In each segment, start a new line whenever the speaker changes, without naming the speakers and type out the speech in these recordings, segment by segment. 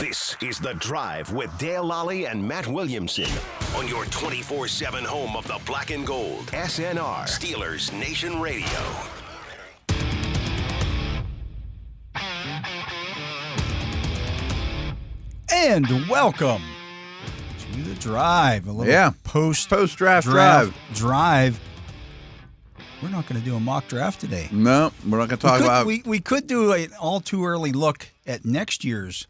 This is The Drive with Dale Lolley and Matt Williamson on your 24/7 home of the black and gold. SNR, Steelers Nation Radio.
And welcome to The Drive. A little
post-draft
drive. We're not going to do a mock draft today.
No, we're not going to talk about...
We could do an all-too-early look at next year's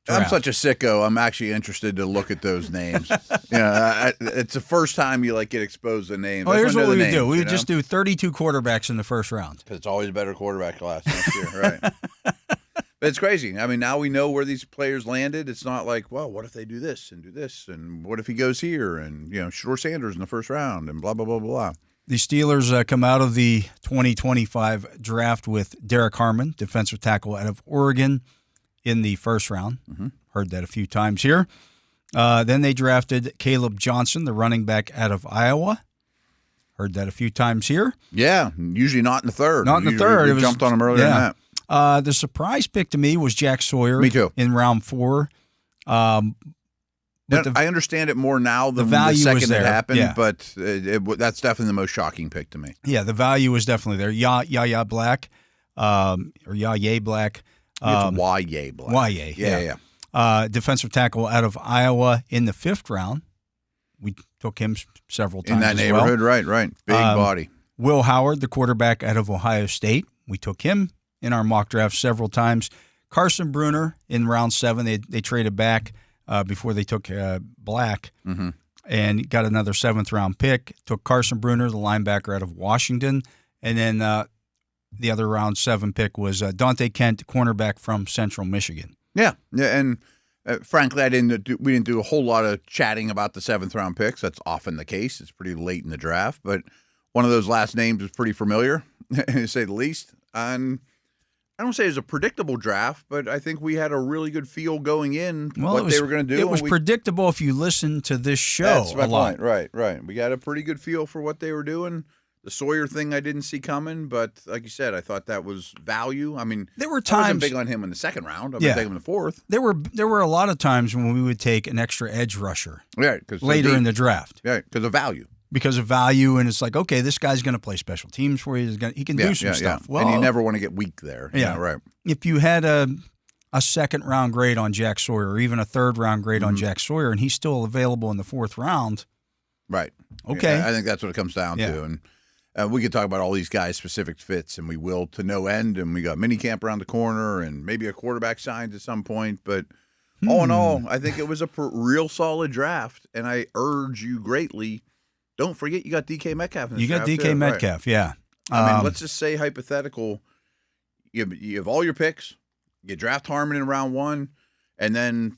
draft.
I'm such a sicko. I'm actually interested to look at those names. It's the first time you get exposed to names.
Well, here's what we would do. We would just do 32 quarterbacks in the first round.
Because it's always a better quarterback class next year, right? But it's crazy. I mean, now we know where these players landed. It's not like, well, what if they do this, and what if he goes here, and, Shador Sanders in the first round, and blah, blah, blah, blah.
The Steelers come out of the 2025 draft with Derek Harmon, defensive tackle out of Oregon, in the first round. Mm-hmm. Heard that a few times here. Then they drafted Caleb Johnson, the running back out of Iowa. Heard that a few times here.
Yeah, usually not in the third.
Not in the third.
We jumped on him earlier than that.
The surprise pick to me was Jack Sawyer.
Me too.
In round 4.
I understand it more now than the second it happened, but that's definitely the most shocking pick to me.
Yeah, the value was definitely there. Yaya Black, or Yaya Black.
It's Yaya Black.
Yaya, yeah. Defensive tackle out of Iowa in the 5th round. We took him several times
in that neighborhood,
well.
Right. Big body.
Will Howard, the quarterback out of Ohio State. We took him in our mock draft several times. Carson Bruner in round 7. They traded back before they took Black, and got another 7th round pick. Took Carson Bruner, the linebacker out of Washington, and then the other round 7 pick was Dante Kent, cornerback from Central Michigan.
Yeah, and frankly, we didn't do a whole lot of chatting about the 7th round picks. That's often the case. It's pretty late in the draft, but one of those last names was pretty familiar, to say the least. And I don't say it was a predictable draft, but I think we had a really good feel going in what they were going to do.
It was predictable if you listened to this show.
That's my point. Right. We got a pretty good feel for what they were doing. The Sawyer thing I didn't see coming, but like you said, I thought that was value. I mean,
there were times,
I wasn't big on him in the 2nd round. I was taking him in the 4th.
There were a lot of times when we would take an extra edge rusher later in the draft.
Yeah, because of value.
Because of value, and it's like, okay, this guy's going to play special teams for you. He can do some stuff.
Yeah. Well, and you never want to get weak there. Yeah, right.
If you had a 2nd round grade on Jack Sawyer, or even a 3rd round grade on Jack Sawyer, and he's still available in the 4th round.
Right.
Okay.
I think that's what it comes down to. And we could talk about all these guys' specific fits, and we will to no end. And we got minicamp around the corner, and maybe a quarterback signed at some point. But all in all, I think it was a real solid draft, and I urge you greatly. Don't forget you got DK Metcalf in this draft.
You got DK Metcalf, yeah.
I mean, let's just say hypothetical. You have all your picks. You draft Harmon in round 1, and then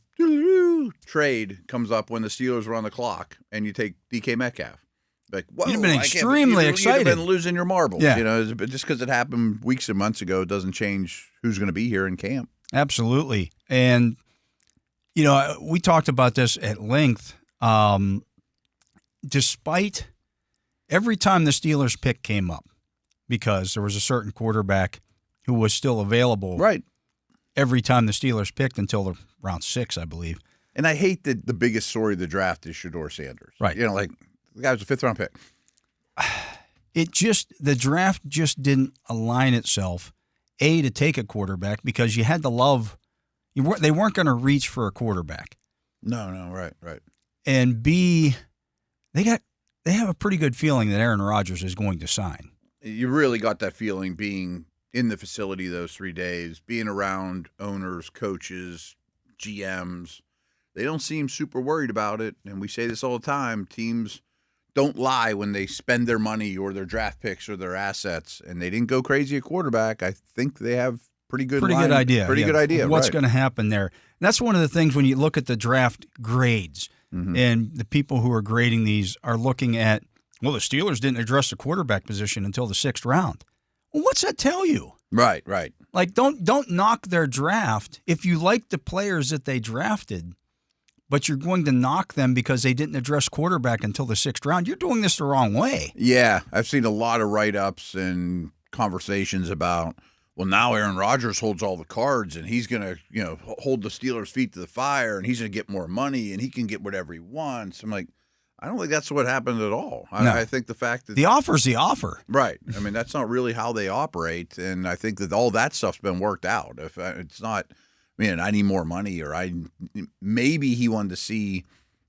trade comes up when the Steelers were on the clock, and you take DK Metcalf. Like, whoa,
you'd have been extremely excited.
You'd have been losing your marbles. Yeah. Just because it happened weeks and months ago doesn't change who's going to be here in camp.
Absolutely. And, we talked about this at length. Despite every time the Steelers pick came up, because there was a certain quarterback who was still available.
Right.
Every time the Steelers picked until round 6, I believe.
And I hate that the biggest story of the draft is Shador Sanders.
Right.
The guy was a 5th round pick.
The draft just didn't align itself, A, to take a quarterback because you had to love. They weren't going to reach for a quarterback.
No, right.
And B, they have a pretty good feeling that Aaron Rodgers is going to sign.
You really got that feeling being in the facility those 3 days, being around owners, coaches, GMs. They don't seem super worried about it, and we say this all the time. Teams don't lie when they spend their money or their draft picks or their assets, and they didn't go crazy at quarterback. I think they have pretty good idea. Pretty good idea.
What's going to happen there? And that's one of the things when you look at the draft grades, and the people who are grading these are looking at, the Steelers didn't address the quarterback position until the 6th round. Well, what's that tell you?
Right.
Like, don't knock their draft. If you like the players that they drafted, but you're going to knock them because they didn't address quarterback until the 6th round, you're doing this the wrong way.
Yeah, I've seen a lot of write-ups and conversations about, well, now Aaron Rodgers holds all the cards, and he's going to, hold the Steelers' feet to the fire, and he's going to get more money, and he can get whatever he wants. I'm like, I don't think that's what happened at all.
No.
I think the fact that
the offer's the offer.
Right. I mean, that's not really how they operate, and I think that all that stuff's been worked out. If it's not, I need more money, or maybe he wanted to see,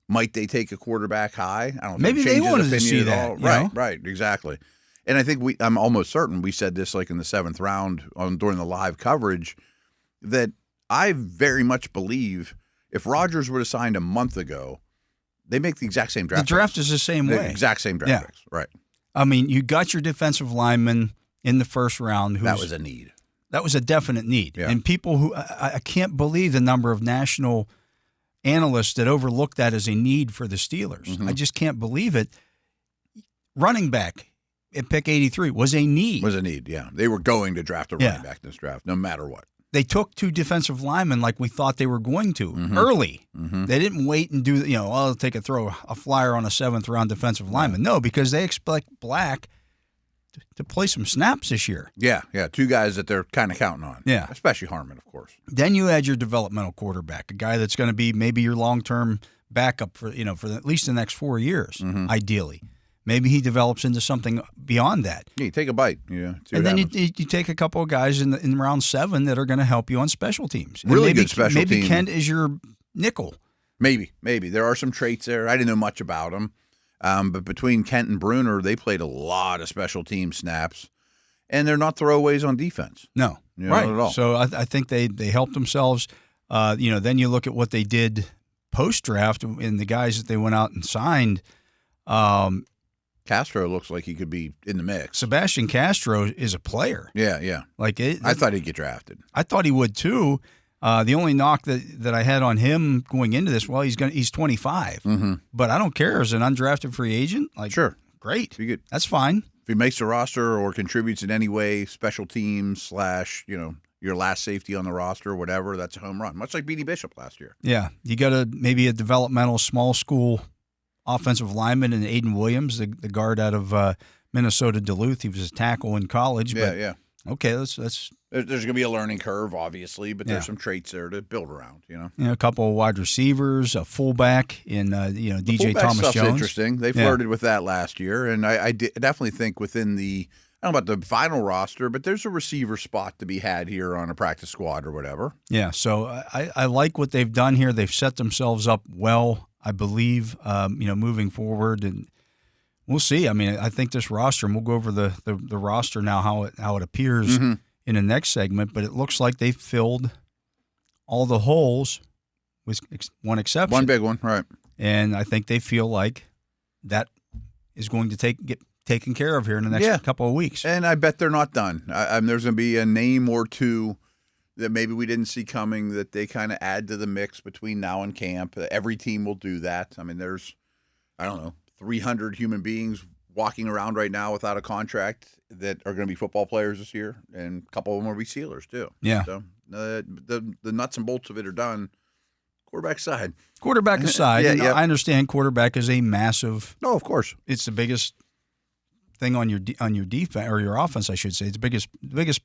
might they take a quarterback high? I don't know.
Maybe they wanted to see that.
Right, exactly. And I think I'm almost certain we said this like in the 7th round during the live coverage, that I very much believe if Rodgers would have signed a month ago, they make the exact same draft.
The draft is the same way.
The exact same draft picks. Right.
I mean, you got your defensive lineman in the first round.
That was a need.
That was a definite need.
Yeah.
And people who I can't believe the number of national analysts that overlook that as a need for the Steelers.
Mm-hmm.
I just can't believe it. Running back at pick 83 was a need.
Yeah. They were going to draft a running back in this draft, no matter what.
They took 2 defensive linemen like we thought they were going to early. Mm-hmm. They didn't wait and do, I'll take a flyer on a 7th round defensive lineman. No, because they expect Black to play some snaps this year.
Yeah. 2 guys that they're kind of counting on.
Yeah.
Especially Harmon, of course.
Then you add your developmental quarterback, a guy that's going to be maybe your long-term backup for at least the next 4 years, ideally. Maybe he develops into something beyond that.
Yeah, you take a bite. Yeah,
and then you take a couple of guys in round 7 that are going to help you on special teams. And
really good special teams.
Maybe Kent is your nickel.
Maybe. There are some traits there. I didn't know much about them. But between Kent and Bruner, they played a lot of special team snaps. And they're not throwaways on defense.
No.
Not at all.
So I think they helped themselves. Then you look at what they did post-draft and the guys that they went out and signed.
Castro looks like he could be in the mix.
Sebastian Castro is a player.
Yeah.
I
thought he'd get drafted.
I thought he would too. The only knock that I had on him going into this, he's 25, but I don't care as an undrafted free agent.
Sure,
great, that's fine.
If he makes the roster or contributes in any way, special teams / your last safety on the roster, or whatever, that's a home run. Much like B.D. Bishop last year.
Yeah, you got maybe a developmental small school offensive lineman in Aiden Williams, the guard out of Minnesota Duluth. He was a tackle in college.
Yeah.
Okay, let's.
There's going to be a learning curve, obviously, but there's some traits there to build around.
A couple of wide receivers, a fullback in DJ
Thomas
Thomas Jones.
Interesting. They flirted with that last year, and I definitely think within the, I don't know about the final roster, but there's a receiver spot to be had here on a practice squad or whatever.
Yeah, so I like what they've done here. They've set themselves up well, I believe, moving forward, and we'll see. I mean, I think this roster, and we'll go over the roster now, how it appears in the next segment, but it looks like they filled all the holes with one exception.
One big one, right.
And I think they feel like that is going to get taken care of here in the next couple of weeks.
And I bet they're not done. There's going to be a name or two that maybe we didn't see coming that they kind of add to the mix between now and camp. Every team will do that. I mean, there's, 300 human beings walking around right now without a contract that are going to be football players this year, and a couple of them will be Steelers too.
Yeah.
So the nuts and bolts of it are done. Quarterback aside.
I understand quarterback is a massive.
No, of course,
it's the biggest thing on your defense or your offense, I should say. It's the biggest.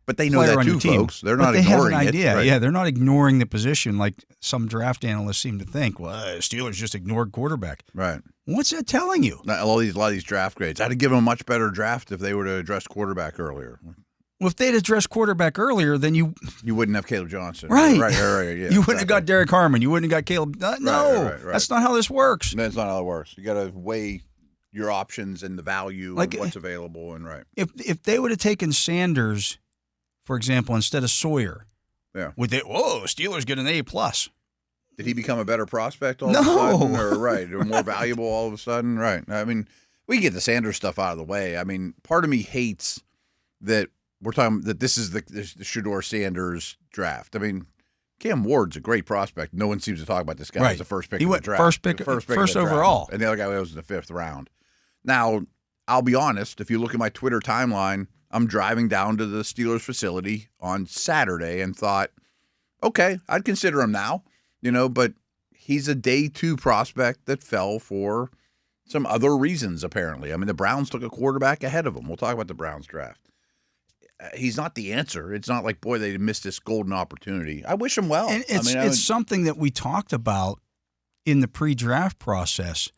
But they know that too, folks. They're not ignoring it. They have an
idea.
Right.
Yeah, they're not ignoring the position like some draft analysts seem to think. Well, Steelers just ignored quarterback.
Right.
What's that telling you?
A lot of these draft grades. I'd have given them a much better draft if they would have addressed quarterback earlier.
Well, if they'd addressed quarterback earlier, then you wouldn't
have Caleb Johnson.
Right.
Yeah,
you wouldn't have got Derek Harmon. You wouldn't have got Caleb. No,
right.
That's not how this works.
That's not how it works. You got to weigh your options and the value and what's available. And
if they would have taken Sanders, for example, instead of Sawyer, Steelers get an A+.
Did he become a better prospect all of a sudden? Or more valuable all of a sudden? Right. I mean, we get the Sanders stuff out of the way. I mean, part of me hates that we're talking that this is the Shador Sanders draft. I mean, Cam Ward's a great prospect. No one seems to talk about this guy as the first pick of the draft.
First overall.
And the other guy was in the 5th round. Now, I'll be honest, if you look at my Twitter timeline, I'm driving down to the Steelers facility on Saturday and thought, okay, I'd consider him now, but he's a day 2 prospect that fell for some other reasons, apparently. I mean, the Browns took a quarterback ahead of him. We'll talk about the Browns draft. he's not the answer. It's not like, boy, they missed this golden opportunity. I wish him well.
And it's something that we talked about in the pre-draft process.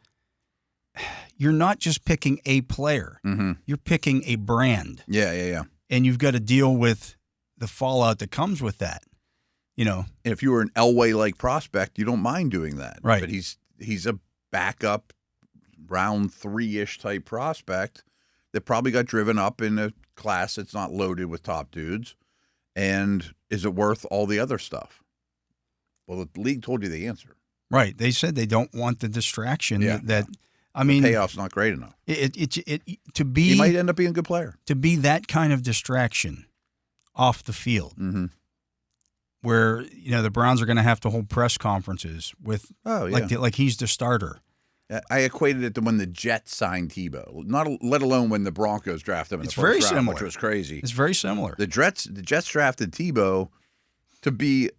You're not just picking a player.
Mm-hmm.
You're picking a brand.
Yeah.
And you've got to deal with the fallout that comes with that. And
if you were an Elway-like prospect, you don't mind doing that.
Right.
But he's a backup, round 3-ish type prospect that probably got driven up in a class that's not loaded with top dudes. And is it worth all the other stuff? Well, the league told you the answer.
Right. They said they don't want the distraction that
the payoff's not great enough.
To be,
he might end up being a good player.
To be that kind of distraction off the field,
mm-hmm.
where the Browns are going to have to hold press conferences with like he's the starter.
I equated it to when the Jets signed Tebow, let alone when the Broncos drafted him in the first round, which was crazy.
It's very similar.
The Jets drafted Tebow to be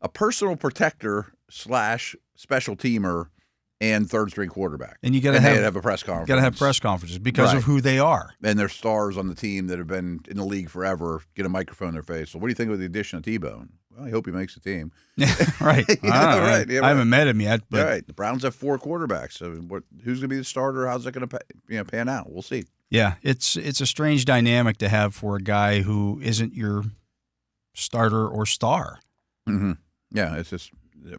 a personal protector / special teamer and third-string quarterback.
And you got to have
a press conference.
Got to have press conferences because of who they are.
And their stars on the team that have been in the league forever get a microphone in their face. So what do you think of the addition of Tebow? Well, I hope he makes the team.
Yeah, right.
Right. Yeah,
I haven't met him yet. But
right. The Browns have 4 quarterbacks. So who's going to be the starter? How's that going to pan out? We'll see.
Yeah, it's a strange dynamic to have for a guy who isn't your starter or star.
Mm-hmm. Yeah, it's just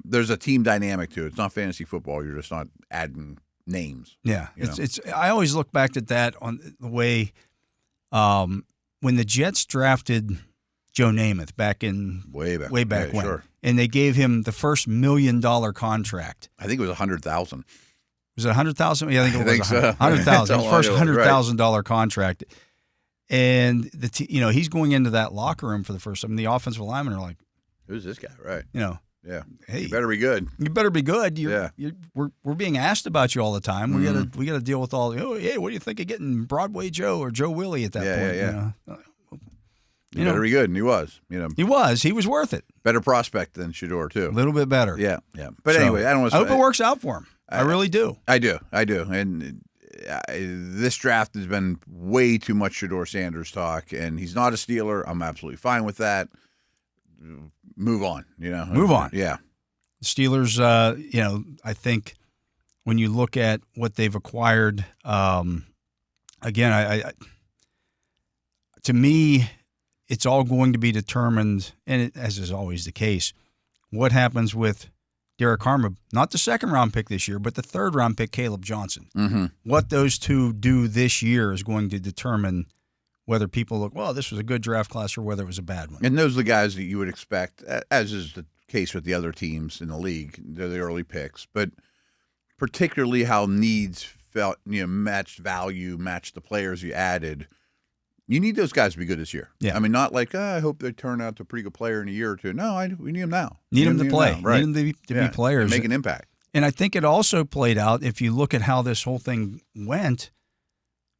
there's a team dynamic to it. It's not fantasy football. You're just not adding names.
Yeah, it's. I always look back at that on the way when the Jets drafted Joe Namath back in way back when,
sure.
And they gave him the first $1 million contract.
I think it was $100,000.
Was it $100,000? Yeah, I think it was
so.
$100,000. His first $100,000 contract. And he's going into that locker room for the first time. The offensive linemen are like,
"Who's this guy?" Right?
Yeah.
Hey, you better be good.
You better be good. We're being asked about you all the time.
Mm-hmm.
We got to deal with all. Hey, what do you think of getting Broadway Joe or Joe Willie at that point?
Yeah. You better be good, and he was.
He was worth it.
Better prospect than Shador too.
A little bit better.
Yeah. But anyway, I
hope it works out for him. I really do.
I do. And this draft has been way too much Shador Sanders talk, and he's not a Steeler. I'm absolutely fine with that. Move on. Move on. Yeah.
Steelers. I think when you look at what they've acquired, again, I to me, it's all going to be determined, and as is always the case, what happens with Derek Harmer, not the second-round pick this year, but the third-round pick, Caleb Johnson.
Mm-hmm.
What those two do this year is going to determine whether people look, well, this was a good draft class or whether it was a bad one.
And those are the guys that you would expect, as is the case with the other teams in the league. They're the early picks. But particularly how needs felt, matched value, matched the players you added. You need those guys to be good this year.
Yeah.
I mean, not like, I hope they turn out to a pretty good player in a year or two. No, we need them now.
Need them to play.
Right.
Need them to be players.
Make an impact.
And I think it also played out, if you look at how this whole thing went,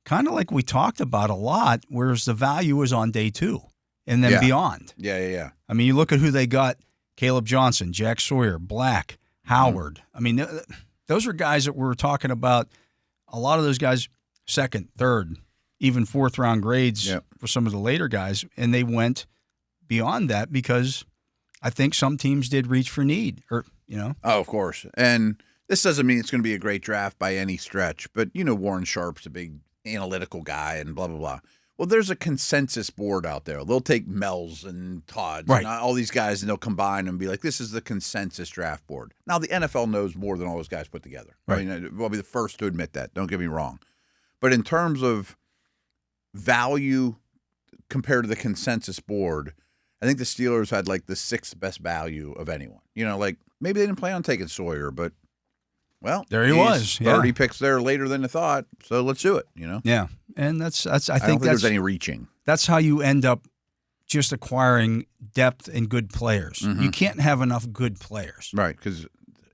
kind of like we talked about a lot, whereas the value was on day 2 and then beyond.
Yeah.
I mean, you look at who they got, Caleb Johnson, Jack Sawyer, Black, Howard. I mean, those are guys that we were talking about. A lot of those guys, second, third, even fourth-round grades for some of the later guys, and they went beyond that because I think some teams did reach for need. Oh,
of course. And this doesn't mean it's going to be a great draft by any stretch, but, Warren Sharp's a big analytical guy and blah, blah, blah. Well, there's a consensus board out there. They'll take Mel's and Todd's and all these guys, and they'll combine and be like, this is the consensus draft board. Now, the NFL knows more than all those guys put together.
Right.
I mean, I'll be the first to admit that. Don't get me wrong. But in terms of value compared to the consensus board, I think the Steelers had like the 6th best value of anyone. Maybe they didn't plan on taking Sawyer, but
there he was.
30 picks there later than I thought, so let's do it.
Yeah, and that's. I
don't think there's any reaching.
That's how you end up just acquiring depth and good players.
Mm-hmm.
You can't have enough good players,
right? Because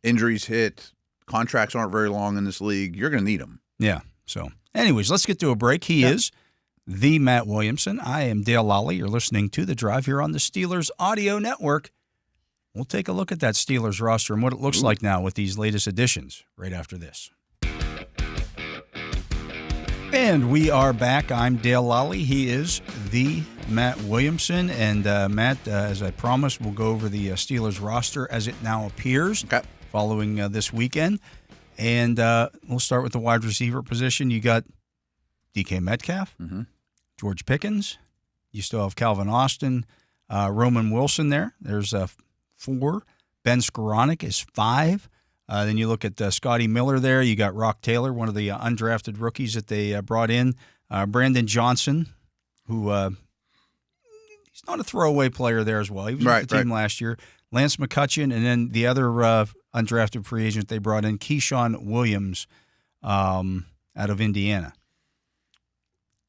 injuries hit, contracts aren't very long in this league. You're going to need them.
Yeah. So, anyways, let's get to a break. He is the Matt Williamson. I am Dale Lolley. You're listening to The Drive here on the Steelers Audio Network. We'll take a look at that Steelers roster and what it looks like now with these latest additions right after this. And we are back. I'm Dale Lolley. He is the Matt Williamson. And Matt, as I promised, we'll go over the Steelers roster as it now appears following this weekend. And we'll start with the wide receiver position. You got DK Metcalf, George Pickens. You still have Calvin Austin, Roman Wilson there. There's 4. Ben Skoranek is 5. Then you look at Scotty Miller there. You got Rock Taylor, one of the undrafted rookies that they brought in. Brandon Johnson, who he's not a throwaway player there as well. He was with the team last year. Lance McCutcheon, and then the other undrafted free agent they brought in, Keyshawn Williams out of Indiana.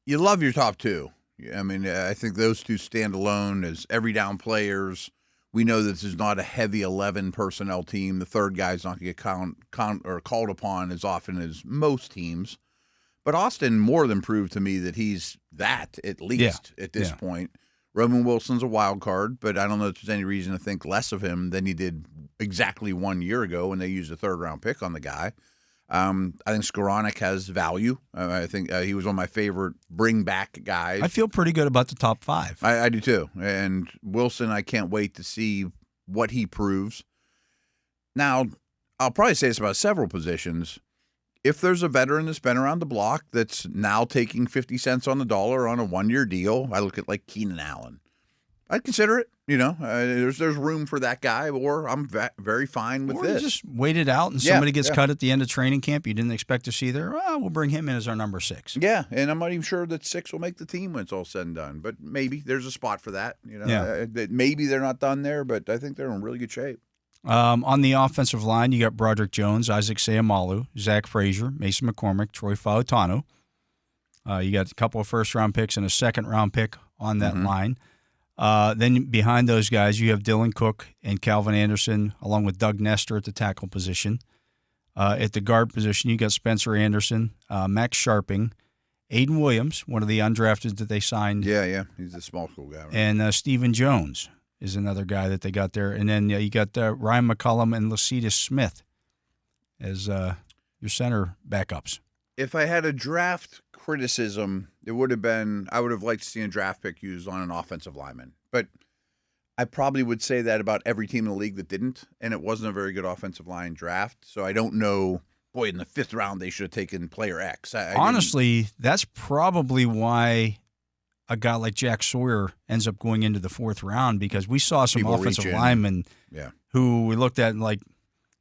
You love your top 2. I mean, I think those 2 stand alone as every down players. We know this is not a heavy 11 personnel team. The third guy's not going to get called upon as often as most teams. But Austin more than proved to me that he's that, at least, at this point. Roman Wilson's a wild card, but I don't know if there's any reason to think less of him than he did exactly 1 year ago when they used a third-round pick on the guy. I think Skoranek has value. I think he was one of my favorite bring-back guys.
I feel pretty good about the top 5.
I do too. And Wilson, I can't wait to see what he proves. Now, I'll probably say this about several positions. If there's a veteran that's been around the block that's now taking 50 cents on the dollar on a 1-year deal, I look at like Keenan Allen. I'd consider it. You know, there's room for that guy, or I'm very fine with this.
Just wait it out, and somebody gets cut at the end of training camp you didn't expect to see there. Well, we'll bring him in as our number 6.
Yeah, and I'm not even sure that 6 will make the team when it's all said and done. But maybe there's a spot for that. You know, maybe they're not done there, but I think they're in really good shape.
On the offensive line, you got Broderick Jones, Isaac Seumalo, Zach Frazier, Mason McCormick, Troy Fautano. You got a couple of first-round picks and a second-round pick on that line. Then behind those guys, you have Dylan Cook and Calvin Anderson, along with Doug Nestor at the tackle position. At the guard position, you got Spencer Anderson, Max Sharping, Aiden Williams, one of the undrafted that they signed.
Yeah, he's a small school guy. Right?
And Stephen Jones is another guy that they got there. And then you got Ryan McCullum and Lecitus Smith as your center backups.
If I had a draft criticism, it would have been I would have liked to see a draft pick used on an offensive lineman. But I probably would say that about every team in the league that didn't, and it wasn't a very good offensive line draft. So I don't know, boy, in the 5th round they should have taken player X.
Honestly, that's probably why a guy like Jack Sawyer ends up going into the 4th round, because we saw some offensive linemen who we looked at and like,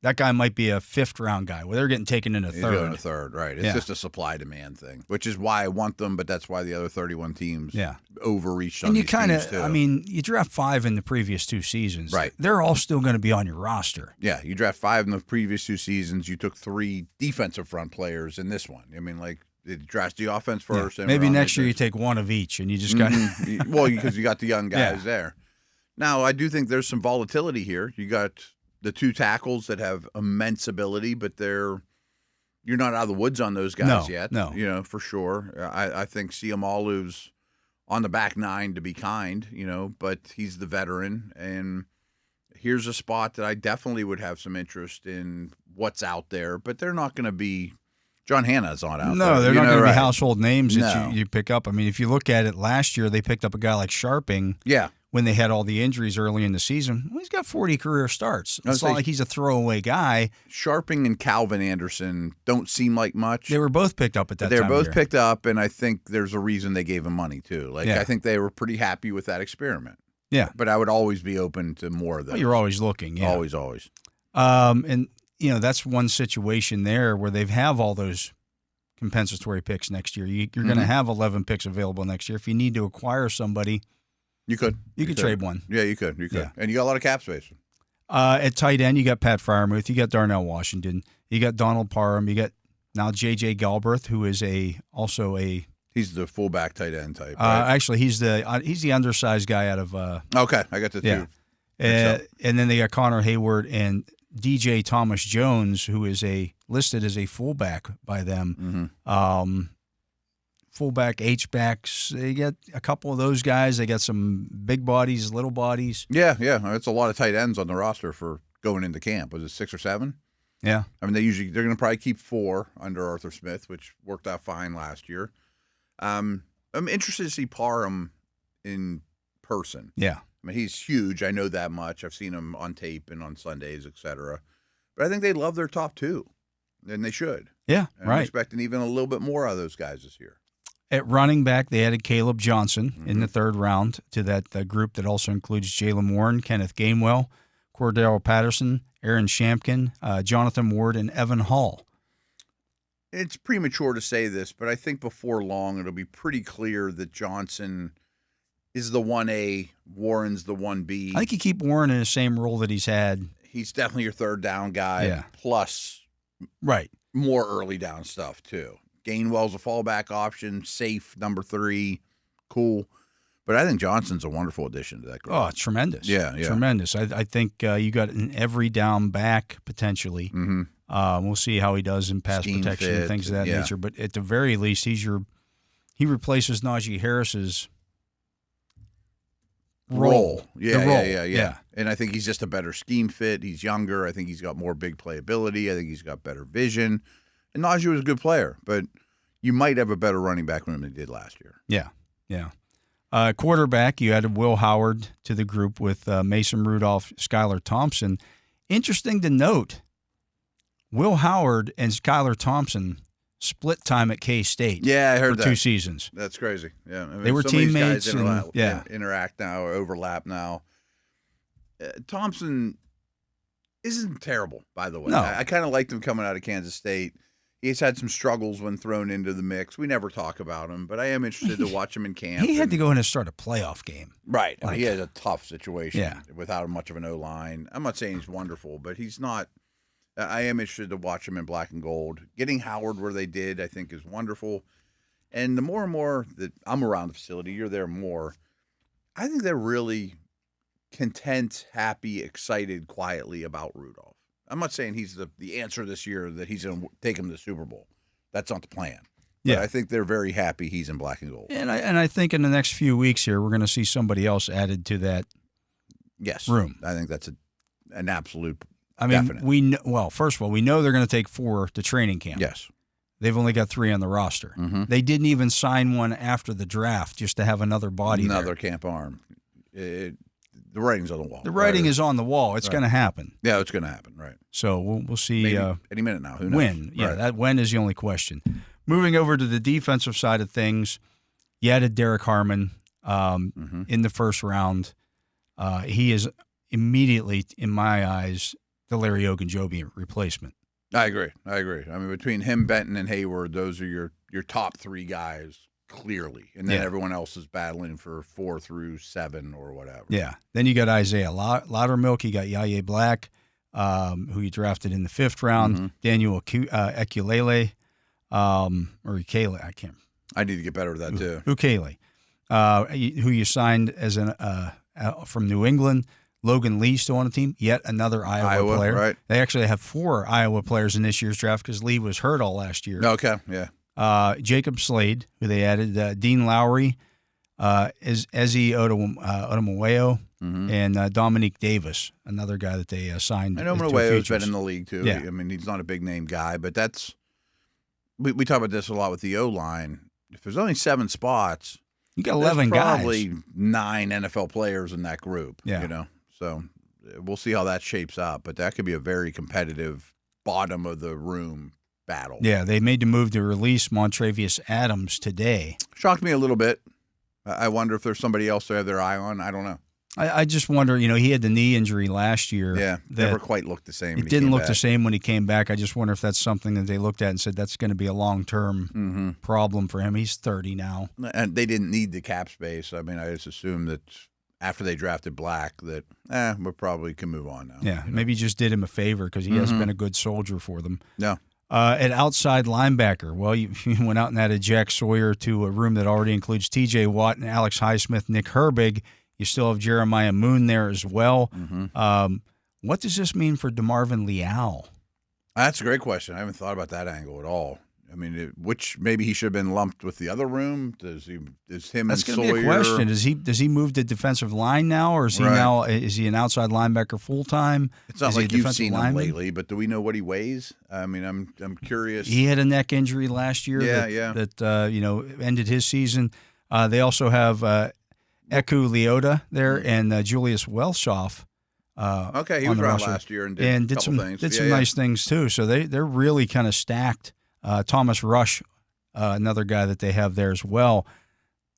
that guy might be a 5th-round guy. Well, they're getting taken in a 3rd.
He's going a 3rd, right. It's just a supply-demand thing, which is why I want them, but that's why the other 31 teams overreached on these teams, too.
I mean, you draft 5 in the previous 2 seasons.
Right.
They're all still going to be on your roster.
Yeah, you draft 5 in the previous 2 seasons. You took 3 defensive front players in this one. I mean, like, it drafts the offense first. And
maybe next year you take 1 of each, and you just got
well, because you got the young guys there. Now, I do think there's some volatility here. You got the 2 tackles that have immense ability, but you're not out of the woods on those guys yet.
No,
you know, for sure. I think Seumalo's on the back 9 to be kind, you know, but he's the veteran, and here's a spot that I definitely would have some interest in what's out there, but they're not going to be. John Hanna's on out there.
No, they're not going to be household names that you pick up. I mean, if you look at it last year, they picked up a guy like Sharping.
Yeah.
When they had all the injuries early in the season. Well, he's got 40 career starts. It's not like he's a throwaway guy.
Sharping and Calvin Anderson don't seem like much.
They were both picked up at that time.
They were both picked up, and I think there's a reason they gave him money, too. Like, I think they were pretty happy with that experiment.
Yeah.
But I would always be open to more of those.
Well, you're always looking, yeah.
Always.
And, you know, that's one situation there where they have all those compensatory picks next year. You're going to have 11 picks available next year. If you need to acquire somebody,
you could
trade one.
Yeah, you could.
Yeah.
And you got a lot of cap space.
At tight end, you got Pat Freiermuth. You got Darnell Washington. You got Donald Parham. You got now J.J. Galbraith, who is also a
he's the fullback tight end type. Right?
Actually, he's the undersized guy out of.
Okay, I got the 2.
Yeah. And then they got Connor Hayward and DJ Thomas Jones, who is listed as a fullback by them. Fullback, H-backs. They got a couple of those guys. They got some big bodies, little bodies.
Yeah. It's a lot of tight ends on the roster for going into camp. Was it 6 or 7?
Yeah.
I mean, they're going to probably keep 4 under Arthur Smith, which worked out fine last year. I'm interested to see Parham in person.
Yeah.
I mean, he's huge. I know that much. I've seen him on tape and on Sundays, et cetera. But I think they love their top two, and they should.
Yeah,
and
right.
I'm expecting even a little bit more out of those guys this year.
At running back, they added Caleb Johnson in the third round to that group that also includes Jalen Warren, Kenneth Gainwell, Cordero Patterson, Aaron Shampkin, Jonathan Ward, and Evan Hall.
It's premature to say this, but I think before long it'll be pretty clear that Johnson is the 1A, Warren's the 1B.
I think you keep Warren in the same role that he's had.
He's definitely your third down guy, plus more early down stuff too. Gainwell's a fallback option, safe, number 3, cool. But I think Johnson's a wonderful addition to that group.
Oh, tremendous. Yeah. Tremendous. I think you got an every down back potentially.
Mm-hmm.
We'll see how he does in pass
Scheme
protection
fit,
and things of that nature. But at the very least, he replaces Najee Harris's role.
Yeah. And I think he's just a better scheme fit. He's younger. I think he's got more big playability. I think he's got better vision. And Najee was a good player, but you might have a better running back room than you did last year.
Yeah. Quarterback, you added Will Howard to the group with Mason Rudolph, Skylar Thompson. Interesting to note, Will Howard and Skylar Thompson split time at K-State.
Yeah, I heard
for
that.
2 seasons.
That's crazy. Yeah, I mean,
they were teammates.
Interact now or overlap now. Thompson isn't terrible, by the way.
No.
I kind of liked him coming out of Kansas State. He's had some struggles when thrown into the mix. We never talk about him, but I am interested to watch him in camp.
He had to go in and start a playoff game.
Right. I mean, he had a tough situation
Yeah.
without much of an O-line. I'm not saying he's wonderful, but he's not. I am interested to watch him in black and gold. Getting Howard where they did, I think, is wonderful. And the more and more that I'm around the facility, you're there more, I think they're really content, happy, excited, quietly about Rudolph. I'm not saying he's the answer this year, that he's going to take him to the Super Bowl. That's not the plan. But I think they're very happy he's in black and gold.
And I think in the next few weeks here, we're going to see somebody else added to that room.
I think that's an absolute
definite. First of all, we know they're going to take 4 to training camp.
Yes.
They've only got 3 on the roster.
Mm-hmm.
They didn't even sign one after the draft just to have another body
Another camp arm. The writing's on the wall.
The writing is on the wall. It's going to happen.
Yeah, it's going to happen, right.
So we'll see.
Maybe any minute now. Who knows?
When. Yeah,
right.
that when is the only question. Moving over to the defensive side of things, you added Derek Harmon in the first round. He is immediately, in my eyes, the Larry Ogunjobi replacement.
I agree. I mean, between him, Benton, and Hayward, those are your top 3 guys, clearly. And then everyone else is battling for 4 through 7 or whatever.
Yeah. Then you got Isaiah Loudermilk. You got Yaya Black, who you drafted in the 5th round. Daniel Ekulele, or Ukele, I can't.
I need to get better at that, too.
Ukele, who you signed as from New England. Logan Lee still on the team, yet another Iowa player.
Right.
They actually have 4 Iowa players in this year's draft because Lee was hurt all last year.
Okay, yeah.
Jacob Slade, who they added, Dean Lowry, Ezi Odomaweo, and Dominique Davis, another guy that they signed.
I know Odomaweo's been in the league, too.
Yeah.
I mean, he's not a big-name guy, but that's we talk about this a lot with the O-line. If there's only 7 spots,
you got 11
probably
guys.
9 NFL players in that group,
Yeah.
So we'll see how that shapes up, but that could be a very competitive bottom-of-the-room battle.
Yeah, they made the move to release Montravius Adams today.
Shocked me a little bit. I wonder if there's somebody else they have their eye on. I don't know.
I just wonder, he had the knee injury last year.
Yeah, never quite looked the same.
It didn't look the same when he came back. I just wonder if that's something that they looked at and said that's going to be a long-term problem for him. He's 30 now.
And they didn't need the cap space. I mean, I just assumed that after they drafted Black that, we probably can move on now.
Yeah, maybe he just did him a favor because he hasn't been a good soldier for them.
No.
At outside linebacker, well, you went out and added Jack Sawyer to a room that already includes T.J. Watt and Alex Highsmith, Nick Herbig. You still have Jeremiah Moon there as well. What does this mean for DeMarvin Leal?
That's a great question. I haven't thought about that angle at all. I mean, which maybe he should have been lumped with the other room. Is him
That's
and Sawyer?
That's going to be a question. Does he move to defensive line now, or is he is he an outside linebacker full time?
It's not like you've seen him lately, but do we know what he weighs? I mean, I'm curious.
He had a neck injury last year. That ended his season. They also have Eku Leota there and Julius Welshoff.
Okay, he was around last year and did
some
things.
Did some nice things too. So they're really kind of stacked. Thomas Rush, another guy that they have there as well.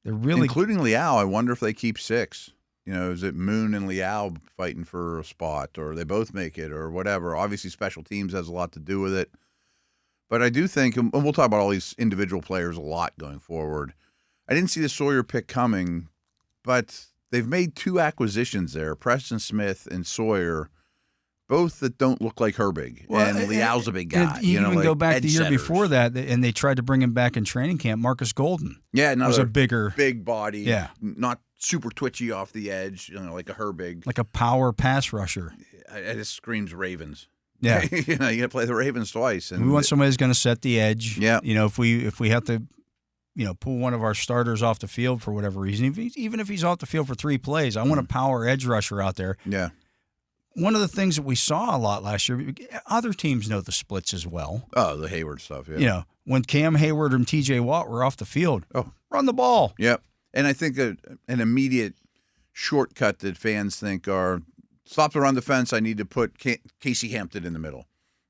They're really
including Liao. I wonder if they keep 6. Is it Moon and Liao fighting for a spot, or they both make it, or whatever? Obviously, special teams has a lot to do with it. But I do think, and we'll talk about all these individual players a lot going forward. I didn't see the Sawyer pick coming, but they've made 2 acquisitions there, Preston Smith and Sawyer, both that don't look like Herbig. Well, and Liao's a big guy.
You even go back the year
setters.
Before that, and they tried to bring him back in training camp. Marcus Golden was a big
body, not super twitchy off the edge, like a Herbig.
Like a power pass rusher.
It just screams Ravens.
Yeah.
You got to play the Ravens twice. And
we want somebody who's going to set the edge.
Yeah.
If we have to, pull one of our starters off the field for whatever reason, even if he's off the field for 3 plays, I want a power edge rusher out there.
Yeah.
One of the things that we saw a lot last year, other teams know the splits as well.
Oh, the Hayward stuff, yeah.
When Cam Hayward and T.J. Watt were off the field, run the ball.
Yep. And I think an immediate shortcut that fans think are, stop the run defense, I need to put Casey Hampton in the middle.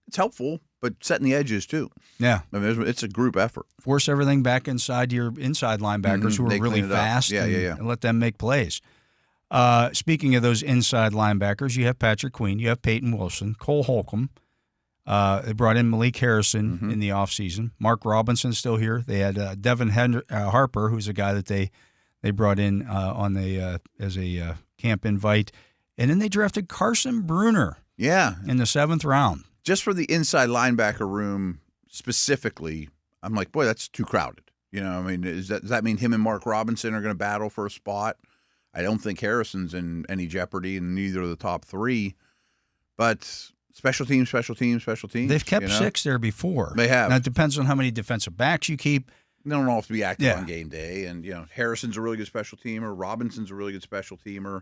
It's helpful, but setting the edges too.
Yeah.
I mean, it's a group effort.
Force everything back inside your inside linebackers who are really fast and let them make plays. Speaking of those inside linebackers, you have Patrick Queen, you have Peyton Wilson, Cole Holcomb. They brought in Malik Harrison in the offseason. Mark Robinson's still here. They had Devin Harper, who's a guy that they brought in as a camp invite. And then they drafted Carson Bruner in the 7th round.
Just for the inside linebacker room specifically, I'm like, boy, that's too crowded. Does that mean him and Mark Robinson are going to battle for a spot? I don't think Harrison's in any jeopardy, and neither of the top 3. But special teams.
They've kept 6 there before.
They have.
Now, it depends on how many defensive backs you keep.
They don't all have to be active on game day. And, Harrison's a really good special teamer. Robinson's a really good special teamer.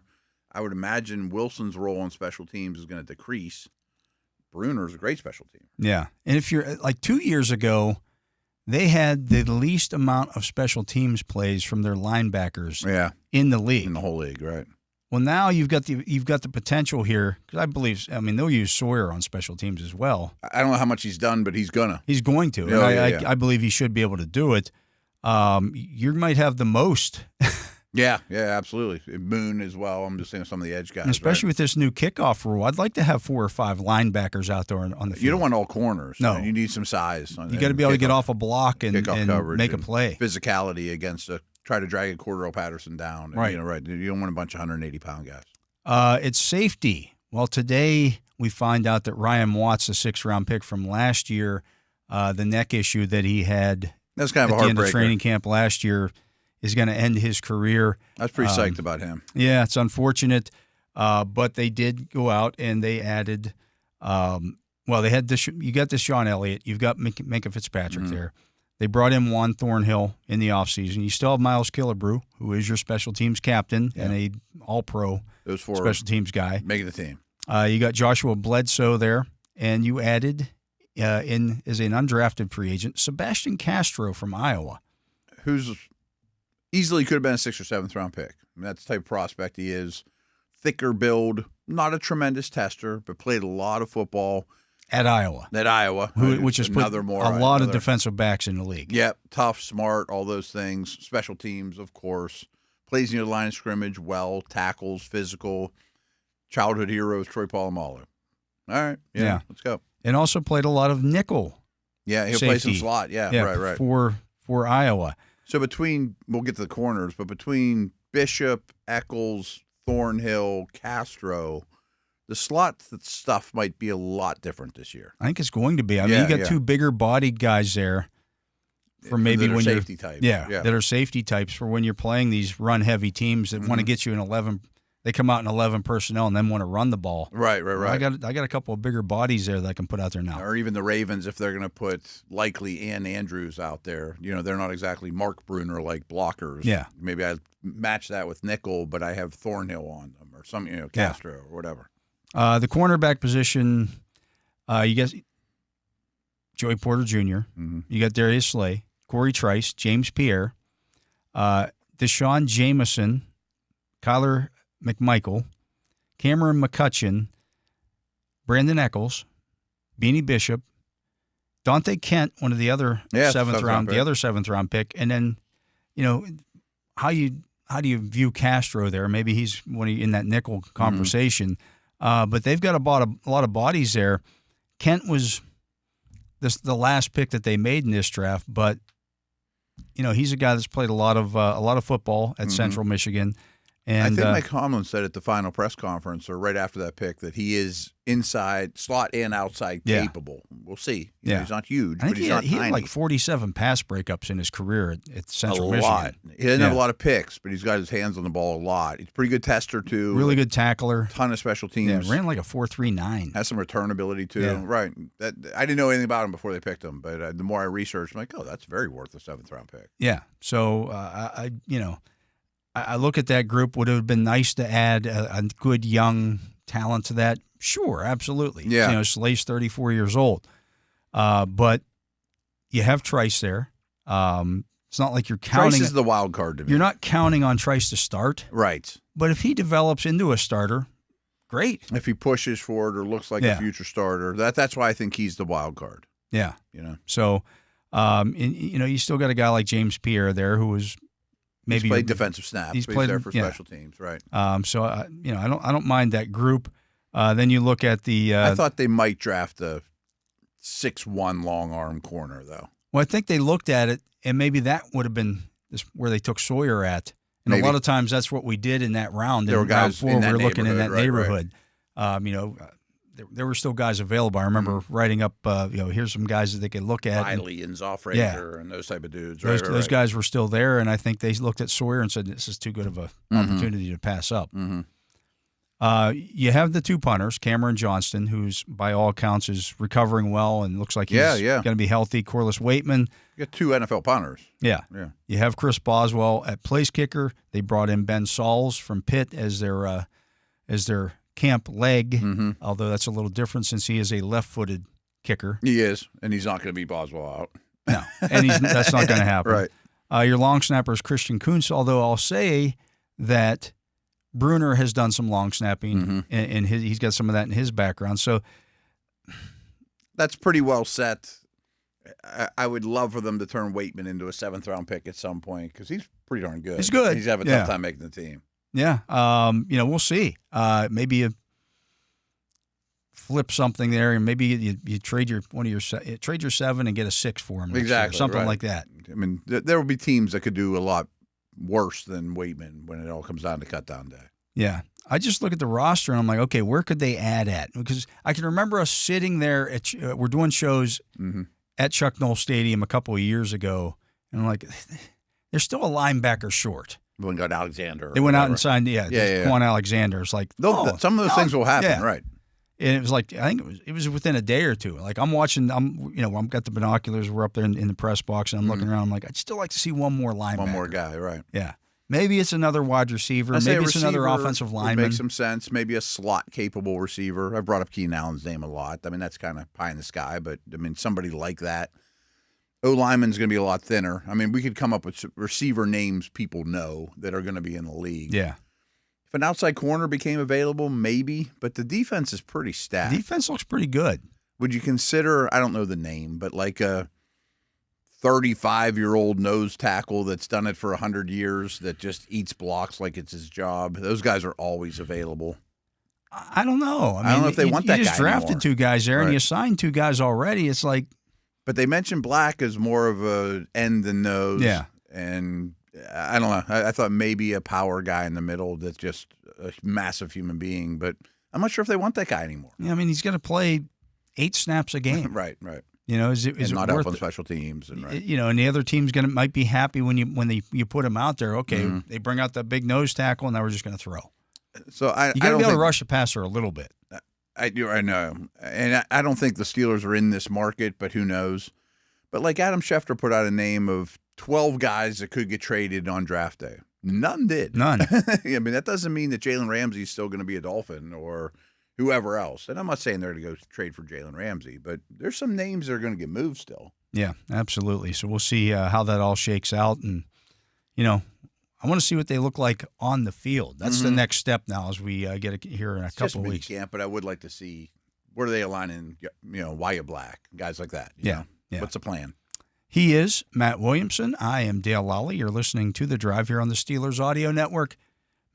I would imagine Wilson's role on special teams is going to decrease. Bruner's a great special teamer.
Yeah. And if you're like 2 years ago, they had the least amount of special teams plays from their linebackers in the league.
In the whole league, right.
Well, now you've got the potential here, because they'll use Sawyer on special teams as well.
I don't know how much he's done, but he's going to.
He's going to. I believe he should be able to do it. You might have the most.
Yeah, absolutely. Moon as well. I'm just saying some of the edge guys.
And especially with this new kickoff rule, I'd like to have 4 or 5 linebackers out there on the field.
You don't want all corners.
No.
You need some size.
You got to be able to get off a block and make a play.
Physicality against try to drag a Cordero Patterson down.
Right.
Right. You don't want a bunch of 180-pound guys.
It's safety. Well, today we find out that Ryan Watts, the 6th-round pick from last year, the neck issue that he had
That's kind of
at
a
the end of
heartbreaker.
training camp last year, is going to end his career.
I was pretty psyched about him.
Yeah, it's unfortunate, but they did go out and they added. They had this. You got this Sean Elliott. You've got Minka Fitzpatrick there. They brought in Juan Thornhill in the offseason. You still have Miles Killebrew, who is your special teams captain and a All-Pro special teams guy.
Making the team.
You got Joshua Bledsoe there, and you added in as an undrafted free agent Sebastian Castro from Iowa,
who's easily could have been a 6th or 7th round pick. That's the type of prospect he is. Thicker build, not a tremendous tester, but played a lot of football
at Iowa. Which is a lot of defensive backs in the league.
Yep, tough, smart, all those things. Special teams, of course. Plays near the line of scrimmage well, tackles, physical. Childhood heroes, Troy Polamalu. All right, yeah, let's go.
And also played a lot of nickel.
Yeah, he'll play some slot. Yeah, right.
For Iowa.
So we'll get to the corners, but between Bishop, Eccles, Thornhill, Castro, the slot stuff might be a lot different this year.
I think it's going to be. I mean, you got 2 bigger bodied guys there for maybe when you're
safety types.
That are safety types for when you're playing these run heavy teams that want to get you in 11. They come out in 11 personnel and then want to run the ball.
Right.
I got a couple of bigger bodies there that I can put out there now.
Or even the Ravens, if they're going to put likely Ann Andrews out there. They're not exactly Mark Bruner like blockers.
Yeah.
Maybe I match that with nickel, but I have Thornhill on them or some, Castro or whatever.
The cornerback position, you got Joey Porter Jr., you got Darius Slay, Corey Trice, James Pierre, Deshaun Jameson, Kyler McMichael, Cameron McCutcheon, Brandon Eccles, Beanie Bishop, Dante Kent, one of the other seventh round pick, and then, how do you view Castro there? Maybe he's in that nickel conversation, but they've got a lot of bodies there. Kent was the last pick that they made in this draft, but he's a guy that's played a lot of football at Central Michigan. And
I think Mike Tomlin said at the final press conference or right after that pick that he is inside, slot and outside capable. We'll see. He's not huge, but he's not tiny.
He had like 47 pass breakups in his career at Central Michigan.
Lot. He doesn't have a lot of picks, but he's got his hands on the ball a lot. He's a pretty good tester, too.
Really good tackler.
Ton of special teams.
Yeah, ran like a 4.39.
Has some return ability, too.
Yeah.
Right. I didn't know anything about him before they picked him, but the more I researched, I'm like, oh, that's very worth a 7th-round pick.
Yeah. So, I look at that group. Would it have been nice to add a good young talent to that? Sure, absolutely.
Yeah.
Slade's 34 years old. But you have Trice there. It's not like you're counting.
Trice is the wild card to me.
You're not counting on Trice to start.
Right.
But if he develops into a starter, great.
If he pushes for it or looks like a future starter, that's why I think he's the wild card.
Yeah. So, you still got a guy like James Pierre there who was maybe
he's played defensive snaps. He's there for special teams, right?
So I don't mind that group. Then you look at the.
I thought they might draft a 6'1" long arm corner though.
Well, I think they looked at it, and maybe that would have been where they took Sawyer at. And maybe. A lot of times that's what we did in that round.
There were guys
we were looking in that neighborhood. Right. There were still guys available. I remember writing up, here's some guys that they could look at.
Riley and Zoffrager and those type of dudes.
Those guys were still there, and I think they looked at Sawyer and said, this is too good of an opportunity to pass up.
Mm-hmm.
You have the two punters, Cameron Johnston, who's by all accounts is recovering well and looks like he's going to be healthy. Corliss Waitman.
You got 2 NFL punters.
Yeah. You have Chris Boswell at place kicker. They brought in Ben Sauls from Pitt as their camp leg, although that's a little different since he is a left-footed kicker.
He is, and he's not going to be Boswell out.
No, and that's not going to happen.
Right.
Your long snapper is Christian Kuntz, although I'll say that Bruner has done some long snapping, and he's got some of that in his background. So
that's pretty well set. I would love for them to turn Waitman into a 7th-round pick at some point because he's pretty darn good.
He's good.
He's having a tough time making the team.
Yeah, we'll see. Maybe you flip something there, and maybe you trade your 7 and get a 6 for him.
Exactly,
something like that.
I mean, there will be teams that could do a lot worse than Waitman when it all comes down to cut down day.
Yeah, I just look at the roster and I'm like, okay, where could they add at? Because I can remember us sitting there we're doing shows at Chuck Noll Stadium a couple of years ago, and I'm like, they're still a linebacker short.
When got Alexander.
They went out and signed, Quan Alexander. It's like,
some of those things will happen, right?
And it was like, I think it was within a day or two. Like I'm watching, I've got the binoculars. We're up there in the press box, and I'm looking around. I'm like, I'd still like to see one more linebacker,
one more guy, right?
Yeah, maybe it's another wide receiver. Maybe it's another offensive lineman.
Makes some sense. Maybe a slot capable receiver. I've brought up Keenan Allen's name a lot. I mean, that's kind of pie in the sky, but I mean, somebody like that. O-lineman's going to be a lot thinner. I mean, we could come up with receiver names people know that are going to be in the league.
Yeah.
If an outside corner became available, maybe, but the defense is pretty stacked.
Defense looks pretty good.
Would you consider, I don't know the name, but like a 35-year-old nose tackle that's done it for 100 years that just eats blocks like it's his job? Those guys are always available.
I don't know.
I don't know if they want that guy
You just drafted
anymore.
2 guys there, and you signed 2 guys already. It's like.
But they mentioned Black as more of a end than nose.
Yeah.
And I don't know. I thought maybe a power guy in the middle that's just a massive human being. But I'm not sure if they want that guy anymore.
Yeah, I mean, he's going to play 8 snaps a game.
Right.
Is it
not
worth
help on
it?
special teams, and right.
And the other team's might be happy when you put him out there. Okay, they bring out that big nose tackle, and now we're just going to throw.
So
you got to be able to rush a passer a little bit.
I know, and I don't think the Steelers are in this market, but who knows? But like Adam Schefter put out a name of 12 guys that could get traded on draft day. None did.
None.
I mean, that doesn't mean that Jalen Ramsey's still going to be a Dolphin or whoever else. And I'm not saying they're going to go trade for Jalen Ramsey, but there's some names that are going to get moved still.
Yeah, absolutely. So we'll see how that all shakes out. And, I want to see what they look like on the field. That's the next step now as we get here in a couple of weeks.
Camp, but I would like to see where are they aligning, why you black, guys like that. You know? What's the plan?
He is Matt Williamson. I am Dale Lolley. You're listening to The Drive here on the Steelers Audio Network.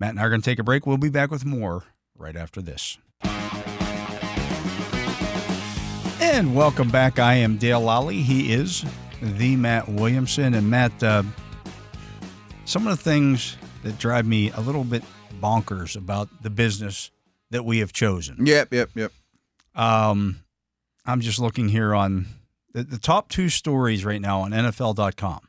Matt and I are going to take a break. We'll be back with more right after this. And welcome back. I am Dale Lolley. He is the Matt Williamson. And Matt, some of the things that drive me a little bit bonkers about the business that we have chosen.
Yep.
I'm just looking here on the top 2 stories right now on NFL.com.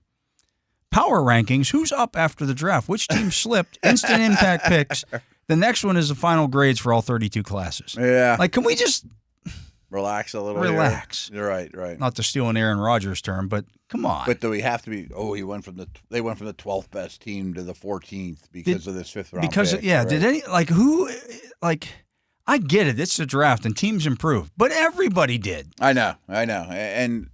Power rankings, who's up after the draft? Which team slipped? Instant impact picks. The next one is the final grades for all 32 classes.
Yeah.
Like, can we just
relax a little?
Relax.
Here? You're right.
Not to steal an Aaron Rodgers term, but come on.
But do we have to be? They went from the 12th best team to the 14th because of this 5th round.
Because
pick,
yeah,
right?
did any I get it. It's the draft and teams improve, but everybody did.
I know, and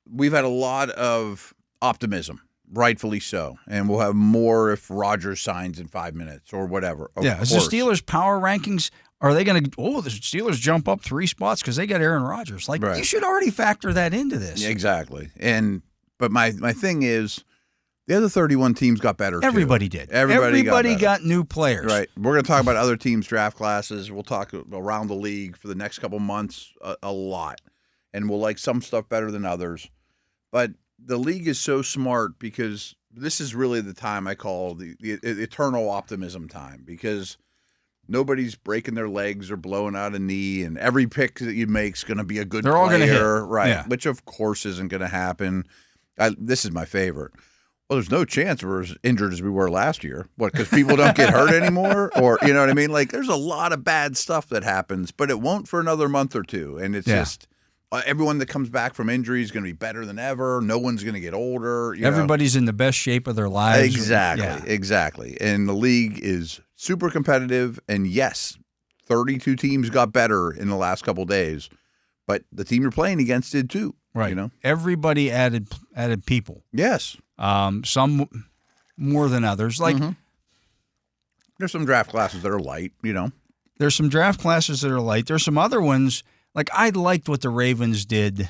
we've had a lot of optimism. Rightfully so. And we'll have more if Rodgers signs in 5 minutes or whatever. Of
Is the Steelers' power rankings, are they going to, the Steelers jump up 3 spots because they got Aaron Rodgers? Like, You should already factor that into this.
Yeah, exactly. But my thing is, the other 31 teams got better,
Everybody
too.
did.
Everybody
got new players.
Right. We're going to talk about other teams' draft classes. We'll talk around the league for the next couple months a lot. And we'll like some stuff better than others. But the league is so smart because this is really the time I call the eternal optimism time, because nobody's breaking their legs or blowing out a knee, and every pick that you make is going to be a good player.
All going to hit.
Right?
Yeah.
Which of course isn't going to happen. This is my favorite. Well, there's no chance we're as injured as we were last year. What? Because people don't get hurt anymore, or you know what I mean? Like, there's a lot of bad stuff that happens, but it won't for another month or two, and it's just. Everyone that comes back from injury is going to be better than ever. No one's going to get older.
Everybody's in the best shape of their lives.
Exactly. And the league is super competitive. And yes, 32 teams got better in the last couple of days, but the team you're playing against did too.
Right. Everybody added people.
Yes.
Some more than others. Like
there's some draft classes that are light.
There's some draft classes that are light. There's some other ones. Like, I liked what the Ravens did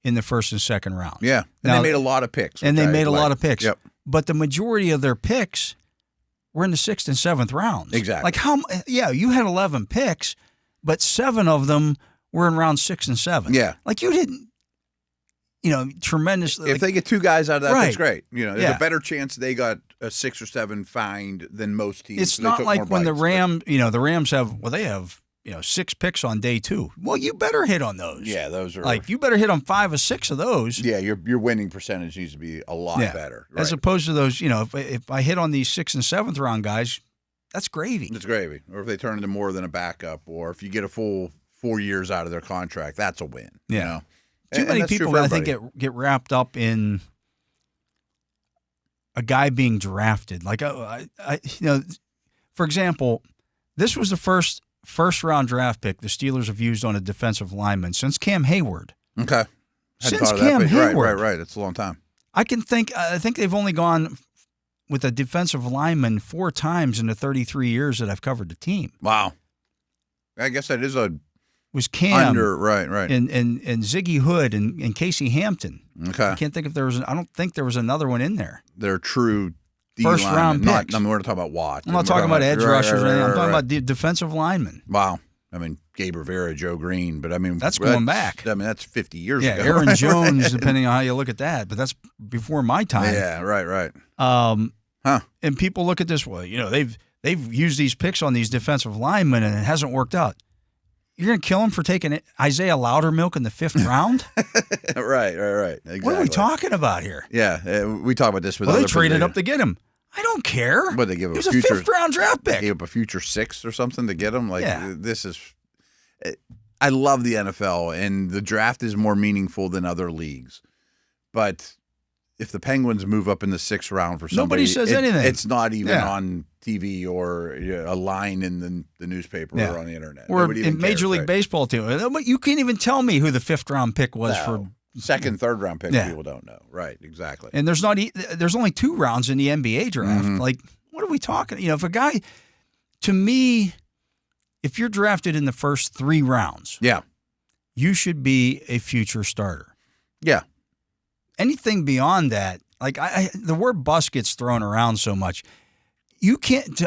in the first and second round.
Yeah. And they made a lot of picks.
Yep. But the majority of their picks were in the 6th and 7th rounds.
Exactly.
Like, you had 11 picks, but 7 of them were in round 6 and 7.
Yeah.
Like, you didn't, tremendously.
If they get 2 guys out of that, that's great. There's a better chance they got a 6 or 7 find than most teams.
It's not like when the Rams have 6 picks on day 2. Well, you better hit on those.
Yeah, those are
like you better hit on 5 or 6 of those.
Yeah, your winning percentage needs to be a lot better. Right.
As opposed to those, if I hit on these 6th and 7th round guys, that's gravy.
It's gravy. Or if they turn into more than a backup, or if you get a full 4 years out of their contract, that's a win.
Yeah. Too many people, I think, get wrapped up in a guy being drafted. Like, for example, this was the first-round draft pick the Steelers have used on a defensive lineman since Cam Hayward.
Okay.
Since Cam Hayward.
Right. It's a long time.
I think they've only gone with a defensive lineman 4 times in the 33 years that I've covered the team.
Wow. I guess that is
was Cam
right.
And Ziggy Hood and Casey Hampton.
Okay.
I can't think if I don't think there was another one in there.
They're true
first round picks.
We're not talking about Watt.
I'm not talking about edge rushers or anything. I'm talking about defensive linemen.
Wow. Gabe Rivera, Joe Green, but
that's going back.
That's 50 years ago.
Yeah, Aaron Jones, depending on how you look at that, but that's before my time.
Yeah, right.
And people look at this, they've used these picks on these defensive linemen and it hasn't worked out. You're going to kill him for taking Isaiah Loudermilk in the 5th round?
Right. Exactly.
What are we talking about here?
Yeah, we talk about this with other
they traded up to get him. I don't care.
But they give him
a 5th round draft pick.
They gave up a future 6 or something to get him. This is. I love the NFL, and the draft is more meaningful than other leagues. But if the Penguins move up in the 6th round for somebody,
nobody says anything.
It's not even on TV or a line in the newspaper or on the internet.
Or in Major League Baseball too. You can't even tell me who the 5th round pick was for
second, third round picks,
Yeah.
people don't know. Right, exactly.
And there's only 2 rounds in the NBA draft.
Mm-hmm.
Like, what are we talking? If a guy, to me, if you're drafted in the first 3 rounds,
Yeah.
you should be a future starter.
Yeah.
Anything beyond that, like the word bust gets thrown around so much. You can't.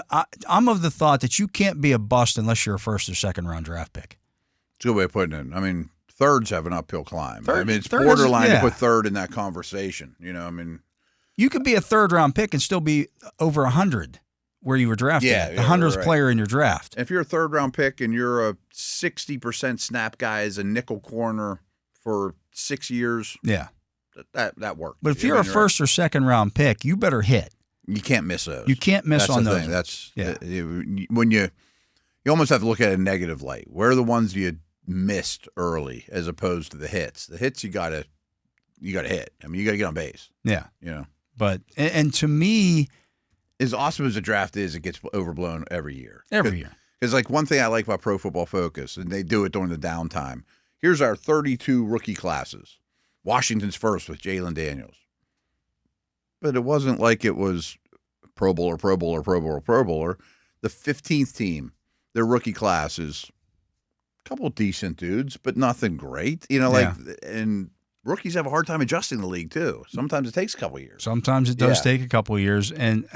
I'm of the thought that you can't be a bust unless you're a first or second round draft pick.
It's a good way of putting it. I mean, thirds have an uphill climb. It's
third
borderline
is-
to put third in that conversation.
You could be a third round pick and still be over 100 where you were drafted.
Yeah,
the 100th
right.
player in your draft.
if you're a third round pick and you're a 60% snap guy as a nickel corner for 6 years,
Yeah.
that worked.
But if you're a first or second round pick, you better hit.
You can't miss those.
You can't miss
That's
on
the
those.
thing. That's
Yeah.
when you almost have to look at it in a negative light. Where are the ones you missed early as opposed to the hits? The hits you gotta hit. I mean, you gotta get on base.
Yeah.
You know,
But and to me,
as awesome as the draft is, it gets overblown every year.
every year.
Because like one thing I like about Pro Football Focus, and they do it during the downtime. Here's our 32 rookie classes. Washington's first with Jalen Daniels. But it wasn't like it was Pro Bowler, Pro Bowler, Pro Bowler, Pro Bowler. The 15th team, their rookie class is a couple decent dudes, but nothing great. And rookies have a hard time adjusting the league too. Sometimes it takes a couple years.
Sometimes it does take a couple of years, and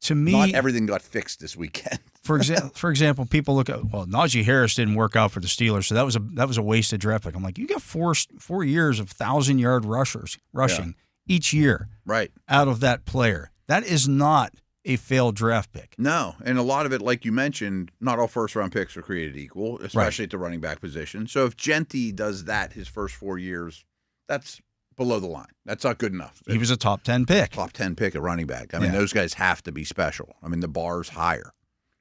to me,
Not everything got fixed this weekend.
for example, people look at Najee Harris didn't work out for the Steelers, so that was a wasted draft pick. I'm like, you got 4 years of 1,000-yard rushing each year,
Right.
out of that player. That is not a failed draft pick.
No, and a lot of it, like you mentioned, not all first-round picks are created equal, especially at the running back position. So if Genti does that his first 4 years, that's below the line. That's not good enough.
He was a top 10 pick.
Top 10 pick at running back. I mean, those guys have to be special. I mean, the bar's higher,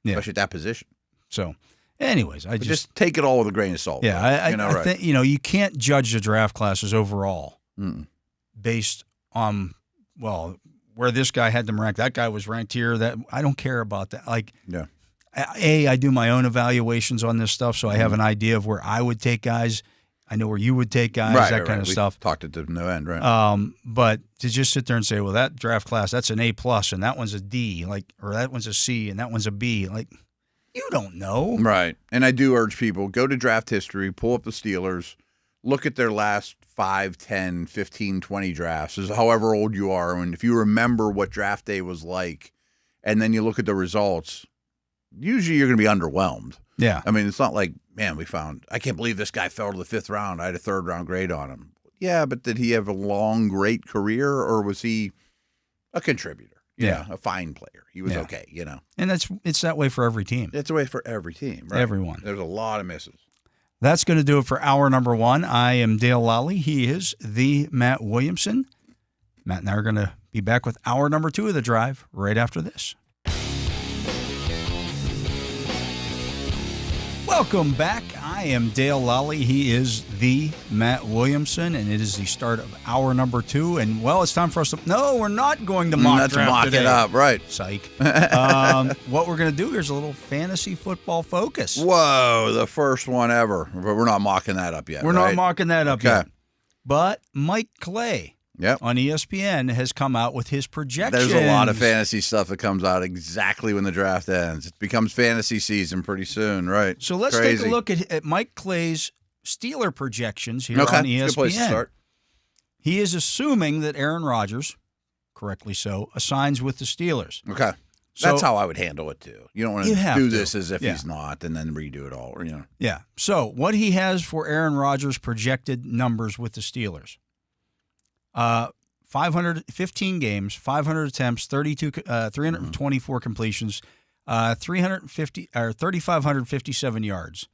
especially at that position.
So, anyways,
But just take it all with a grain of salt.
Yeah, I think you can't judge the draft classes overall based on where this guy had them ranked. That guy was ranked here. That I don't care about that. Like, I do my own evaluations on this stuff, so I have an idea of where I would take guys. I know where you would take guys, that kind of stuff.
Talked it to no end, right?
But to just sit there and say, well, that draft class, that's an A+, and that one's a D, or that one's a C, and that one's a B, like, you don't know.
Right. And I do urge people, go to draft history, pull up the Steelers, look at their last 5, 10, 15, 20 drafts, however old you are, and if you remember what draft day was like, and then you look at the results, usually you're going to be underwhelmed.
Yeah.
I mean, it's not like, man, I can't believe this guy fell to the 5th round. I had a 3rd round grade on him. Yeah, but did he have a long, great career, or was he a contributor?
Yeah.
A fine player. He was okay,
And it's that way for every team.
It's a way for every team, right?
Everyone.
There's a lot of misses.
That's going to do it for hour number 1. I am Dale Lolley. He is the Matt Williamson. Matt and I are going to be back with hour number 2 of The Drive right after this. Welcome back. I am Dale Lolley. He is the Matt Williamson, and it is the start of hour number 2. And, it's time for us to... No, we're not going to mock
Let's
draft
mock
today.
it up, right.
Psych. What we're going to do here is a little fantasy football focus.
Whoa, the first one ever. But we're not mocking that up yet,
We're not mocking that up yet. But Mike Clay on ESPN has come out with his projections.
There's a lot of fantasy stuff that comes out exactly when the draft ends. It becomes fantasy season pretty soon, right?
So let's take a look at Mike Clay's Steeler projections here on ESPN.
Good place to start.
He is assuming that Aaron Rodgers, correctly so, assigns with the Steelers.
Okay.
So,
that's how I would handle it, too. You don't want to do this as if he's not and then redo it all.
Yeah. So what he has for Aaron Rodgers' projected numbers with the Steelers. 515 games, 500 attempts, 324 completions, 3,557 yards,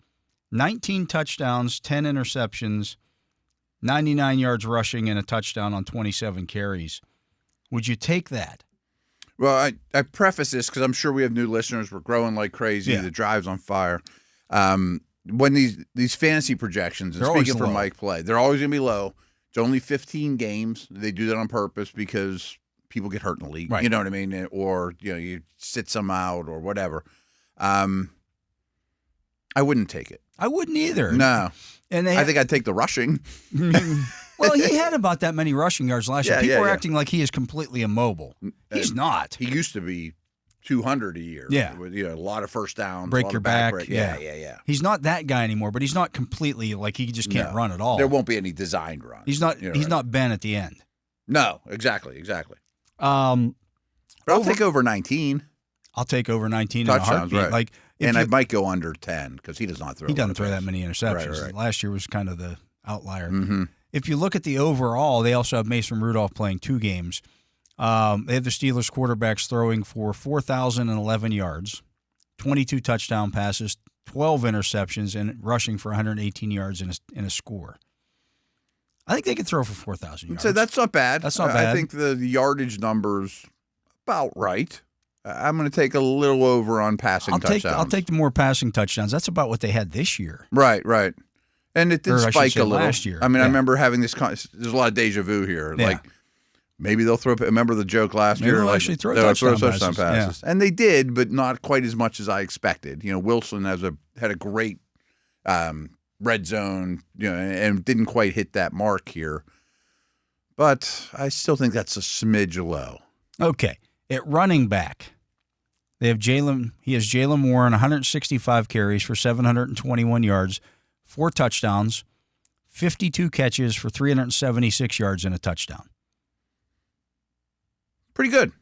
19 touchdowns, 10 interceptions, 99 yards rushing, and a touchdown on 27 carries. Would you take that?
Well, I preface this because I'm sure we have new listeners. We're growing like crazy.
Yeah.
The drive's on fire. When these fantasy projections, and speaking for Mike Play, they're always going to be low. It's only 15 games. They do that on purpose because people get hurt in the league.
Right.
You know what I mean? Or you sit some out or whatever. I wouldn't take it.
I wouldn't either.
No.
And
I think I'd take the rushing.
Well, he had about that many rushing yards last year. People are
yeah.
acting like he is completely immobile. He's not.
He used to be 200 a year.
Yeah.
With, a lot of first downs.
Break
a lot
your
of
back.
break.
Yeah.
Yeah.
He's not that guy anymore, but he's not completely like he just can't run at all.
There won't be any designed runs.
He's not. He's not Ben at the end.
No, exactly. But
I'll
take over 19
I'll take over 19
touchdowns.
in a heartbeat.
Right.
Like,
I might go under 10 because he does not throw.
He doesn't throw that many interceptions.
Right.
Last year was kind of the outlier.
Mm-hmm.
If you look at the overall, they also have Mason Rudolph playing 2 games. They have the Steelers quarterbacks throwing for 4,011 yards, 22 touchdown passes, 12 interceptions, and rushing for 118 yards in a score. I think they could throw for 4,000 yards.
So that's not bad.
That's not bad.
I think the yardage number's about right. I'm going to take a little over on passing touchdowns.
I'll take the more passing touchdowns. That's about what they had this year.
Right. And it did spike a little.
Last year.
I mean, I remember having this. There's a lot of deja vu here.
Yeah.
Like maybe they'll throw. Remember the joke last
Maybe
year?
they'll
Like,
actually throw
they'll
touchdown passes.
and they did, but not quite as much as I expected. Wilson had a great red zone, and didn't quite hit that mark here. But I still think that's a smidge low.
Okay, at running back, they have Jalen. He has Jalen Warren, 165 carries for 721 yards, 4 touchdowns, 52 catches for 376 yards and a touchdown.
Pretty good.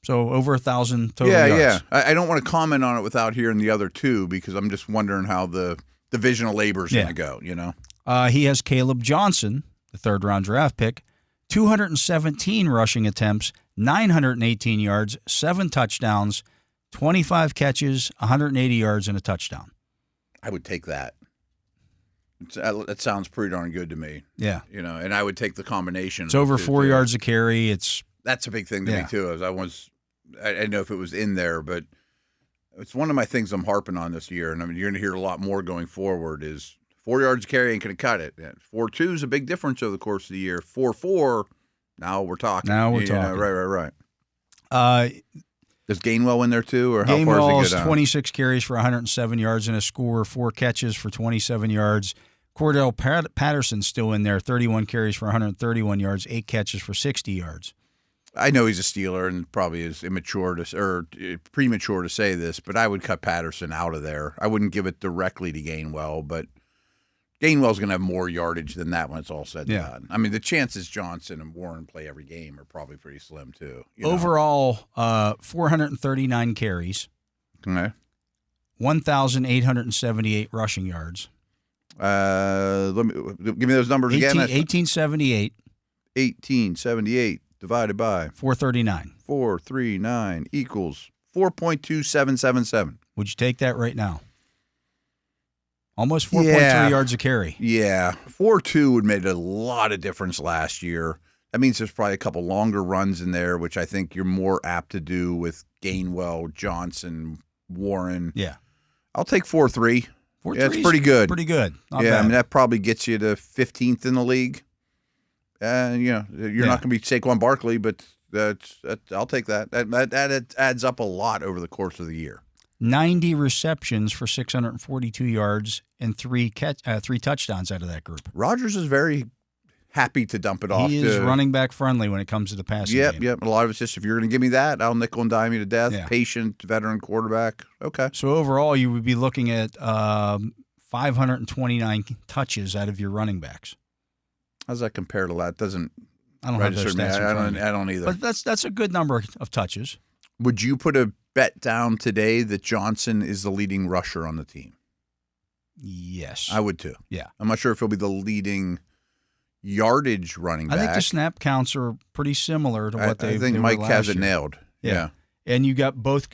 So over 1,000 total yards.
Yeah. I don't want to comment on it without hearing the other two because I'm just wondering how the division of labor is going to go.
He has Caleb Johnson, the 3rd-round draft pick, 217 rushing attempts, 918 yards, 7 touchdowns, 25 catches, 180 yards, and a touchdown.
I would take that. That sounds pretty darn good to me.
Yeah.
And I would take the combination.
It's over 4 yards a carry.
That's a big thing to me, too. I didn't know if it was in there, but it's one of my things I'm harping on this year, and you're going to hear a lot more going forward, is 4 yards a carry ain't going to cut it. 4.2 is a big difference over the course of the year. 4.4, now we're talking. Right. Is Gainwell in there too, or how far
Gainwell
does he
is
go
26 carries for 107 yards and a score, 4 catches for 27 yards. Cordell Patterson's still in there, 31 carries for 131 yards, 8 catches for 60 yards.
I know he's a Steeler and probably is premature to say this, but I would cut Patterson out of there. I wouldn't give it directly to Gainwell, but Gainwell's going to have more yardage than that when it's all said and done. I mean, the chances Johnson and Warren play every game are probably pretty slim too.
Overall, 439 carries, 1,878 rushing yards.
Give me those numbers again.
1878.
1878 divided by
439.
439 equals 4.2777.
Would you take that right now? Almost 4.3 yards a carry.
Yeah. 4.2 would make a lot of difference last year. That means there's probably a couple longer runs in there, which I think you're more apt to do with Gainwell, Johnson, Warren.
Yeah.
I'll take 4.3.
4.3
it's pretty good.
Pretty good. Not
bad.
I
mean, that probably gets you to 15th in the league. You're not going to be Saquon Barkley, but I'll take that. That adds up a lot over the course of the year.
90 receptions for 642 yards and 3 touchdowns out of that group.
Rodgers is very happy to dump it off.
He is running back friendly when it comes to the passing game.
Yep. A lot of it's just, if you're going to give me that, I'll nickel and dime you to death.
Yeah.
Patient, veteran quarterback. Okay.
So overall, you would be looking at 529 touches out of your running backs.
How does that compare to that?
I don't have those stats.
I don't either.
But that's a good number of touches.
Would you put a bet down today that Johnson is the leading rusher on the team?
Yes.
I would too.
Yeah.
I'm not sure if he'll be the leading yardage running back.
I think the snap counts are pretty similar to what
I think Mike has it nailed. Yeah.
And you got both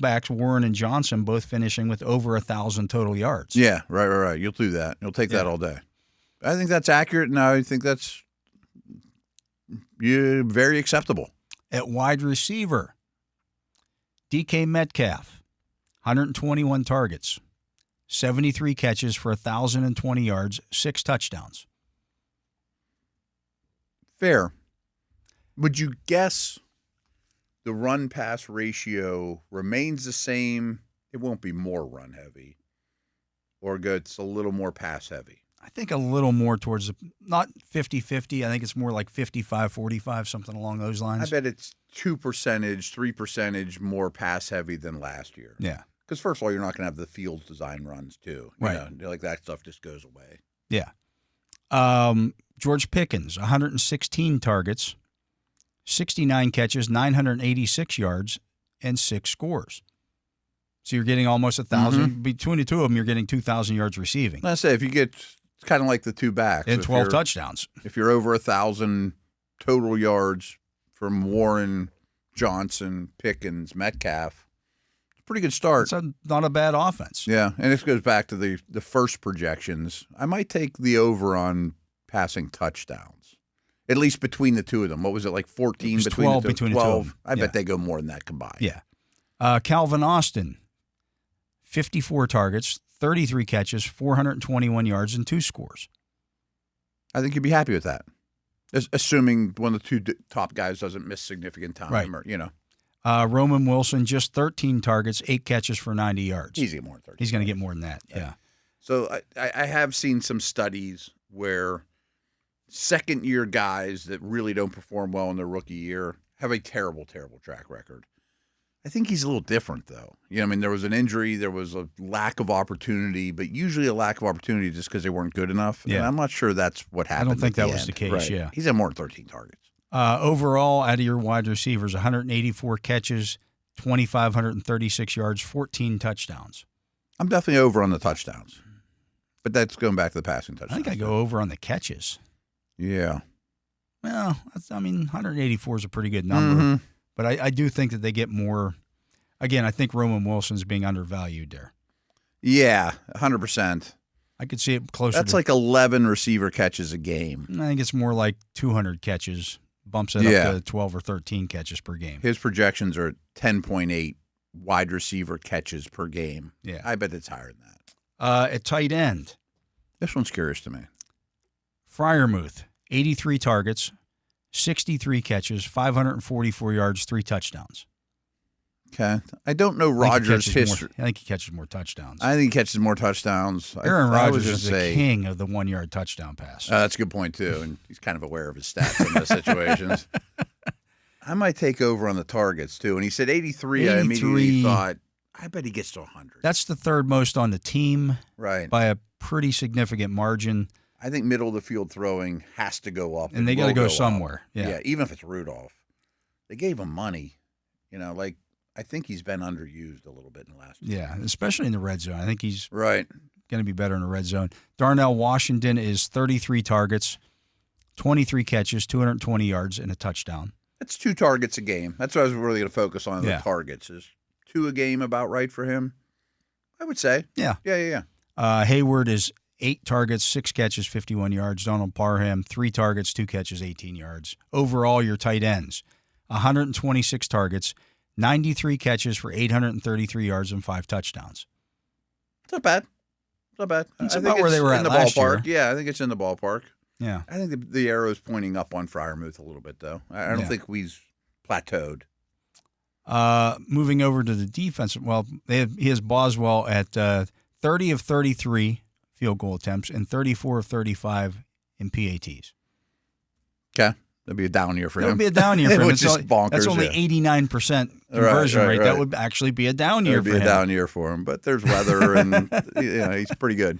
backs, Warren and Johnson, both finishing with over 1,000 total yards.
Yeah, right. You'll do that. You'll take that all day. I think that's accurate, and I think that's very acceptable.
At wide receiver, DK Metcalf, 121 targets, 73 catches for 1,020 yards, 6 touchdowns.
Fair. Would you guess the run-pass ratio remains the same? It won't be more run-heavy, or it's a little more pass-heavy.
I think a little more towards not 50-50. I think it's more like 55-45, something along those lines.
I bet it's 3% more pass heavy than last year.
Yeah.
Because first of all, you're not going to have the field design runs too.
Right.
Like that stuff just goes away.
Yeah. George Pickens, 116 targets, 69 catches, 986 yards, and 6 scores. So you're getting almost 1,000. Between the two of them, you're getting 2,000 yards receiving.
I say if you get, it's kind of like the two backs.
And 12 touchdowns.
If you're over 1,000 total yards from Warren, Johnson, Pickens, Metcalf, it's a pretty good start.
It's not a bad offense.
Yeah, and this goes back to the first projections. I might take the over on passing touchdowns, at least between the two of them. What was it, like 14 between
12
the two?
between the two of them.
I bet they go more than that combined.
Yeah. Calvin Austin, 54 targets, 33 catches, 421 yards, and 2 scores.
I think you'd be happy with that, assuming one of the two top guys doesn't miss significant time.
Right.
Or,
Roman Wilson, just 13 targets, 8 catches for 90 yards.
He's going to get more than 30.
He's going to get more than that, yeah.
So I have seen some studies where second-year guys that really don't perform well in their rookie year have a terrible, terrible track record. I think he's a little different, though. There was an injury, there was a lack of opportunity, but usually a lack of opportunity just because they weren't good enough.
Yeah.
And I'm not sure that's what happened.
I don't think that was
end.
the case,
Right.
yeah.
He's had more than 13 targets.
Overall, out of your wide receivers, 184 catches, 2,536 yards, 14 touchdowns.
I'm definitely over on the touchdowns. But that's going back to the passing touchdowns.
I think I go over on the catches.
Yeah.
Well, 184 is a pretty good number. But I do think that they get more. Again, I think Roman Wilson's being undervalued there.
Yeah, 100%.
I could see it closer.
That's like 11 receiver catches a game.
I think it's more like 200 catches, bumps it up to 12 or 13 catches per game.
His projections are 10.8 wide receiver catches per game.
Yeah.
I bet it's higher than that.
At tight end,
this one's curious to me.
Freiermuth, 83 targets, 63 catches, 544 yards, 3 touchdowns.
Okay. I don't know Rodgers' history.
I think he catches more touchdowns.
I think he catches more touchdowns.
Aaron Rodgers is the king of the 1-yard touchdown pass.
That's a good point, too. And he's kind of aware of his stats in those situations. I might take over on the targets, too. And he said 83. I immediately thought, I bet he gets to 100.
That's the third most on the team.
Right.
By a pretty significant margin.
I think middle of the field throwing has to go up.
And they got to go somewhere.
Yeah, even if it's Rudolph. They gave him money. I think he's been underused a little bit in the last year.
Yeah, especially in the red zone. I think he's
right
going to be better in the red zone. Darnell Washington is 33 targets, 23 catches, 220 yards, and a touchdown.
That's 2 targets a game. That's what I was really going to focus on, the targets. Is 2 a game about right for him? I would say.
Yeah.
Yeah.
Hayward is 8 targets, 6 catches, 51 yards. Donald Parham, 3 targets, 2 catches, 18 yards. Overall, your tight ends, 126 targets, 93 catches for 833 yards and 5 touchdowns.
It's not bad.
It's about where they were at last
ballpark.
year.
Yeah, I think it's in the ballpark.
Yeah.
I think the arrow's pointing up on Freiermuth a little bit, though. I don't think he's plateaued.
Moving over to the defense, he has Boswell at 30 of 33 field goal attempts and 34 of 35 in PATs.
Okay. That'd be a down year for him.
That would be a down year for him.
Which is bonkers.
That's only 89% conversion rate. That would actually be a down year for him.
It would be a down year for him, but there's weather, and he's pretty good.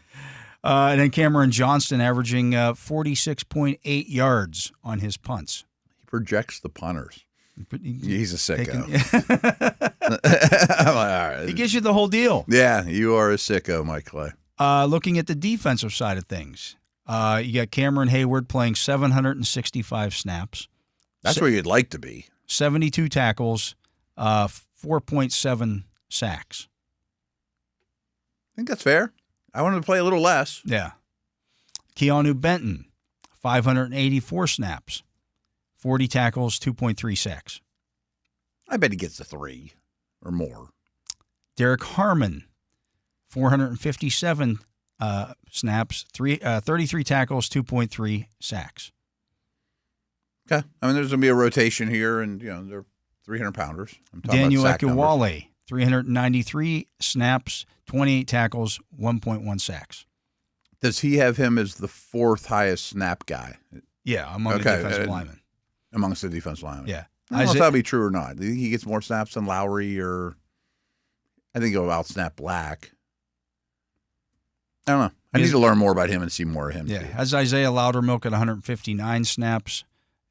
And then Cameron Johnston averaging 46.8 yards on his punts.
He projects the punters. He's a sicko.
All right. He gives you the whole deal.
Yeah, you are a sicko, Mike Clay.
Looking at the defensive side of things. You got Cameron Hayward playing 765 snaps.
That's where you'd like to be.
72 tackles, 4.7 sacks.
I think that's fair. I wanted to play a little less.
Yeah. Keanu Benton, 584 snaps, 40 tackles, 2.3 sacks.
I bet he gets to 3 or more.
Derek Harmon, 457 snaps, 33 tackles, 2.3 sacks.
Okay. There's going to be a rotation here, and, they're 300-pounders.
Daniel Ekuwale, 393 snaps, 28 tackles, 1.1 sacks.
Does he have him as the 4th highest snap guy?
Yeah, among the defensive linemen.
Amongst the defensive linemen.
Yeah.
I don't know if that'll be true or not. Do you think he gets more snaps than Lowry, or I think he'll out-snap Black? I don't know. I need to learn more about him and see more of him.
Yeah, has Isaiah Loudermilk at 159 snaps,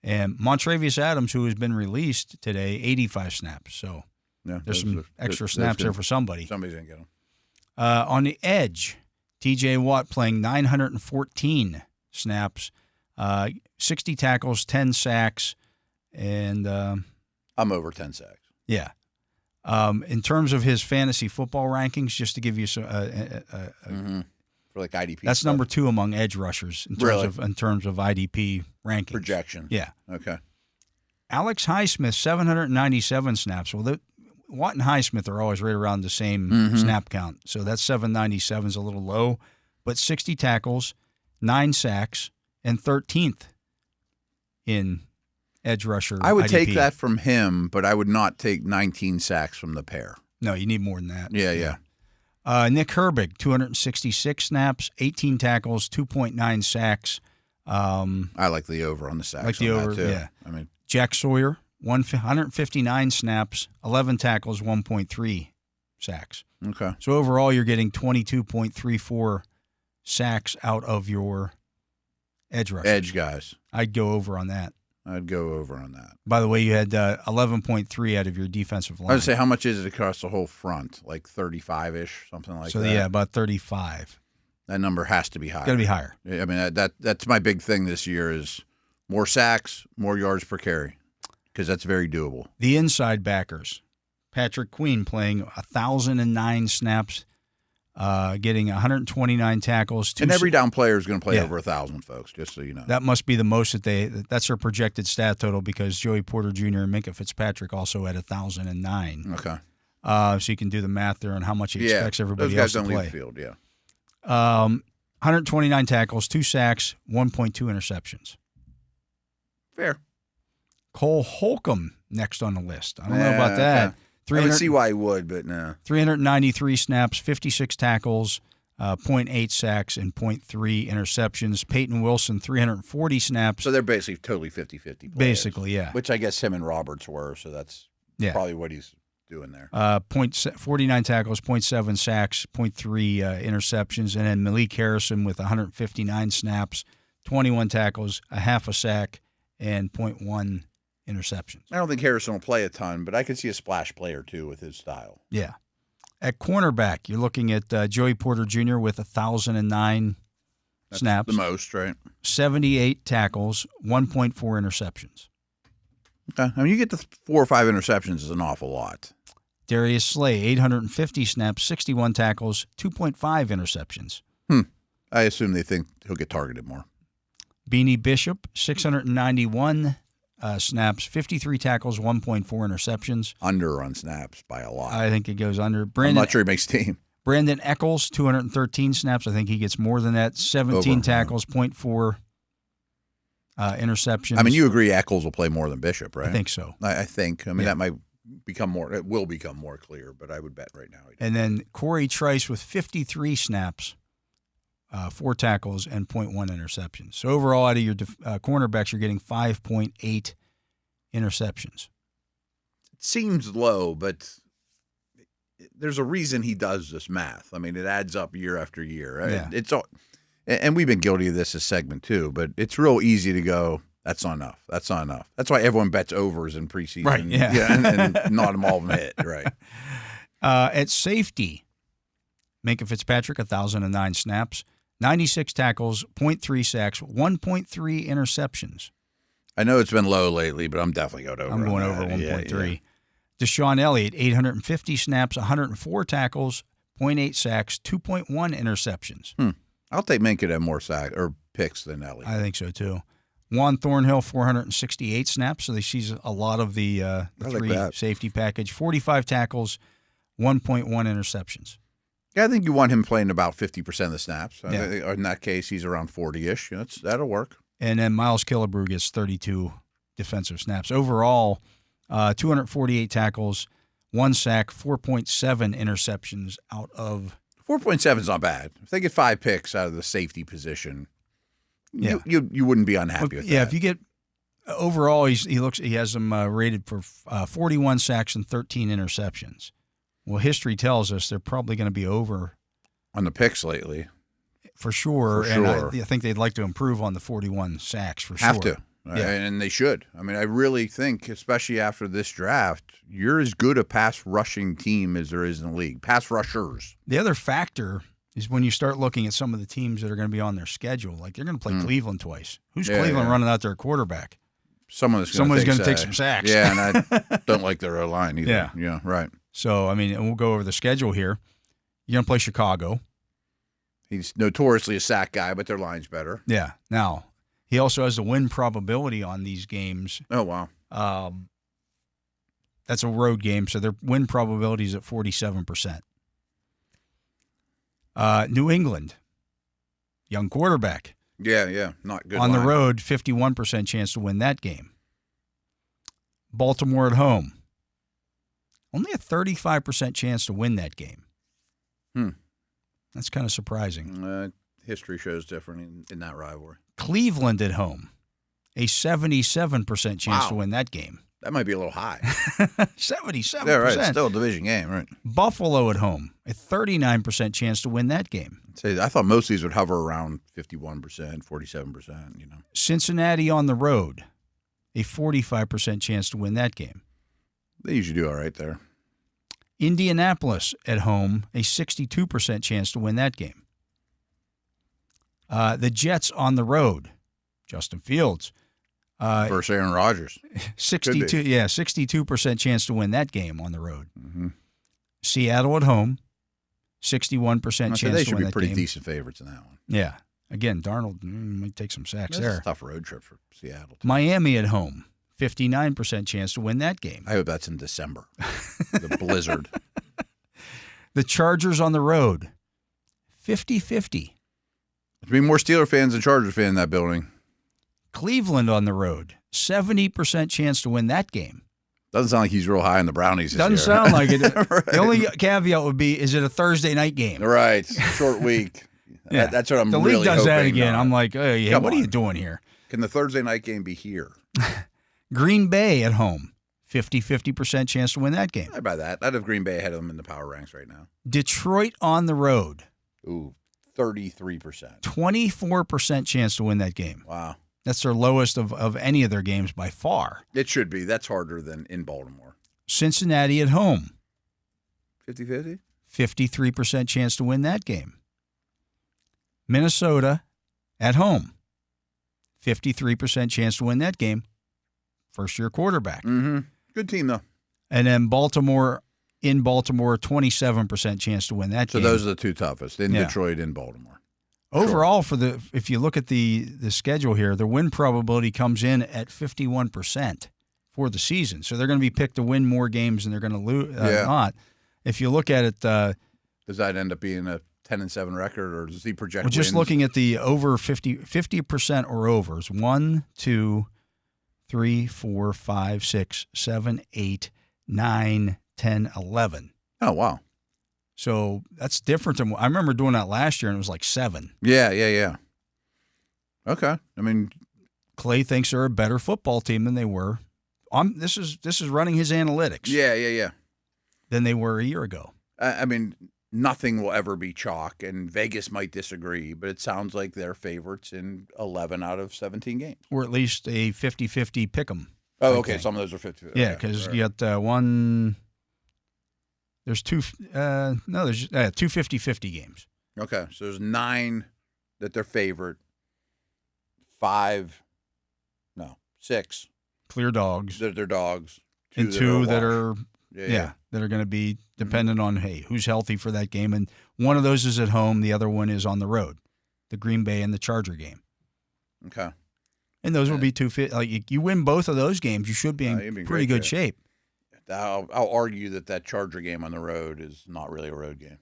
and Montravius Adams, who has been released today, 85 snaps. So there's some extra snaps there for somebody.
Somebody's going to get them.
On the edge, T.J. Watt playing 914 snaps, 60 tackles, 10 sacks, and
I'm over 10 sacks.
Yeah. In terms of his fantasy football rankings, just to give you some
for like IDP.
That's
stuff.
number 2 among edge rushers in terms of IDP rankings.
Projection.
Yeah.
Okay.
Alex Highsmith, 797 snaps. Well, Watt and Highsmith are always right around the same snap count. So that 797 is a little low, but 60 tackles, 9 sacks, and 13th in edge rusher
I would
IDP.
take that from him, but I would not take 19 sacks from the pair.
No, you need more than that.
Yeah.
Nick Herbig, 266 snaps, 18 tackles, 2.9 sacks.
I like the over on the sacks.
Like the
on
over,
that too.
yeah.
I mean,
Jack Sawyer, 159 snaps, 11 tackles, 1.3 sacks.
okay.
So overall, you're getting 22.34 sacks out of your edge rushers.
Edge guys.
I'd go over on that.
I'd go over on that.
By the way, you had 11.3 out of your defensive line.
I would say, how much is it across the whole front? Like 35-ish, something like that?
So, yeah, about 35.
That number has to be higher.
Got to be higher.
I mean, that's my big thing this year is more sacks, more yards per carry, because that's very doable.
The inside backers, Patrick Queen playing 1,009 snaps, getting 129 tackles.
And every down player is going to play over 1,000, folks, just so you know.
That must be the most that's their projected stat total, because Joey Porter Jr. and Minkah Fitzpatrick also had 1,009.
Okay.
So you can do the math there on how much he expects everybody
those guys
else to
don't
play.
leave the field,
129 tackles, 2 sacks, 1.2 interceptions.
Fair.
Cole Holcomb next on the list. I don't know about that.
Okay. I would see why he would, but no.
393 snaps, 56 tackles, 0.8 sacks, and 0.3 interceptions. Peyton Wilson, 340 snaps.
So they're basically totally 50-50 players.
Basically, yeah.
Which I guess him and Roberts were, so that's probably what he's doing there.
49 tackles, 0.7 sacks, 0.3 interceptions. And then Malik Harrison with 159 snaps, 21 tackles, a half a sack, and 0.1 interceptions.
I don't think Harrison will play a ton, but I could see a splash play or two with his style.
Yeah. At cornerback, you're looking at Joey Porter Jr. with 1,009 snaps.
The most, right?
78 tackles, 1.4 interceptions.
Okay. I mean, you get to 4 or 5 interceptions is an awful lot.
Darius Slay, 850 snaps, 61 tackles, 2.5 interceptions.
I assume they think he'll get targeted more.
Beanie Bishop, 691 snaps, 53 tackles, 1.4 interceptions.
Under on snaps by a lot.
I think it goes under.
I'm not sure he makes team.
Brandon Eccles, 213 snaps. I think he gets more than that. 17 tackles, 0.4 interceptions.
I mean, you agree Eccles will play more than Bishop, right?
I think so.
I think. I mean, that might become more. It will become more clear, but I would bet right now.
And then Corey Trice with 53 snaps, 4 tackles, and 0.1 interceptions. So overall, out of your cornerbacks, you're getting 5.8 interceptions.
It seems low, but there's a reason he does this math. I mean, it adds up year after year. Right?
Yeah.
It's all, and we've been guilty of this segment too. But it's real easy to go, that's not enough. That's not enough. That's why everyone bets overs in preseason.
Right. Yeah.
And not all of them hit. Right.
At safety, Minkah Fitzpatrick, 1,009 snaps, 96 tackles, 0.3 sacks, 1.3 interceptions.
I know it's been low lately, but I'm definitely going over.
I'm going over 1.3. Yeah. Deshaun Elliott, 850 snaps, 104 tackles, 0.8 sacks, 2.1 interceptions.
I'll take Minkah to have more sack or picks than Elliott.
I think so too. Juan Thornhill, 468 snaps, so he sees a lot of the three safety package. 45 tackles, 1.1 interceptions.
Yeah, I think you want him playing about 50% of the snaps. Yeah. In that case, he's around 40-ish. That'll work.
And then Miles Killebrew gets 32 defensive snaps. Overall, 248 tackles, 1 sack, 4.7 interceptions out of
4.7 is not bad. If they get 5 picks out of the safety position,
Yeah.
you wouldn't be unhappy with that.
Yeah, if you get overall, he has them rated for 41 sacks and 13 interceptions. Well, history tells us they're probably going to be over
on the picks lately.
For sure.
For
and
sure.
I think they'd like to improve on the 41 sacks for sure.
Have to.
Yeah.
And they should. I mean, I really think, especially after this draft, you're as good a pass rushing team as there is in the league. Pass rushers.
The other factor is when you start looking at some of the teams that are going to be on their schedule, like they're going to play Cleveland twice. Who's Cleveland running out their quarterback?
Somebody's going to take some sacks. Yeah, and I don't like their line either. Yeah, right.
So, I mean, and we'll go over the schedule here. You're going to play Chicago.
He's notoriously a sack guy, but their line's better.
Yeah. Now, he also has the win probability on these games.
Oh, wow.
That's a road game, so their win probability is at 47%. New England, young quarterback.
Yeah, not good.
On
line.
the road, 51% chance to win that game. Baltimore at home, only a 35% chance to win that game. That's kind of surprising.
History shows different in that rivalry.
Cleveland at home, a 77% chance to win that game.
That might be a little high.
77%.
Yeah, right. It's still a division game, right?
Buffalo at home, a 39% chance to win that game.
I thought most of these would hover around 51%, 47%, you know.
Cincinnati on the road, a 45% chance to win that game.
They usually do all right there.
Indianapolis at home, a 62% chance to win that game. The Jets on the road, Justin Fields.
Versus Aaron Rodgers.
62% chance to win that game on the road.
Mm-hmm.
Seattle at home, 61% chance to win that game.
They should be pretty decent favorites in that one.
Yeah. Again, Darnold might take some sacks there.
That's a tough road trip for Seattle.
Miami at home, 59% chance to win that game.
I hope that's in December. The blizzard.
The Chargers on the road, 50-50.
There'll be more Steeler fans than Chargers fans in that building.
Cleveland on the road, 70% chance to win that game.
Doesn't sound like he's real high in the Brownies this
Doesn't
year.
sound like it.
Right.
The only caveat would be, is it a Thursday night game?
Right. Short week.
Yeah.
That's what I'm
the
really
league does
hoping
that again.
not.
I'm like, hey, what are you doing here?
Can the Thursday night game be here?
Green Bay at home, 50% chance to win that game.
I'd buy that. I'd have Green Bay ahead of them in the power ranks right now.
Detroit on the road.
Ooh, 33%.
24% chance to win that game.
Wow.
That's their lowest of any of their games by far.
It should be. That's harder than in Baltimore.
Cincinnati at home.
50-50?
53% chance to win that game. Minnesota at home. 53% chance to win that game. First-year quarterback.
Mm-hmm. Good team, though.
And then Baltimore, 27% chance to win that game.
So those are the two toughest, in Detroit and Baltimore.
Overall, if you look at the schedule here, the win probability comes in at 51% for the season. So they're going to be picked to win more games than they're going to lose. Not. If you look at it,
does that end up being a 10-7 record, or does he project?
Well, just looking at the over 50% or overs. 1, 2, 3, 4, 5, 6, 7, 8, 9, 10, 11.
Oh wow.
So that's different than I remember doing that last year, and it was like 7.
Yeah. Okay. I mean,
Clay thinks they're a better football team than they were. This is running his analytics.
Yeah.
Than they were a year ago.
I mean, nothing will ever be chalk, and Vegas might disagree, but it sounds like they're favorites in 11 out of 17 games.
Or at least a 50-50 pick 'em.
Oh, okay. Some of those are 50-50.
Yeah, because you got one. There's two. There's two 50-50 games.
Okay, so there's 9 that they're favorite. 6
clear dogs.
They're dogs.
And 2 that are
that
are going to be dependent on who's healthy for that game, and one of those is at home. The other one is on the road, the Green Bay and the Charger game.
Okay,
and those will be 2. Like you win both of those games, you should be in pretty good shape.
I'll argue that Charger game on the road is not really a road game.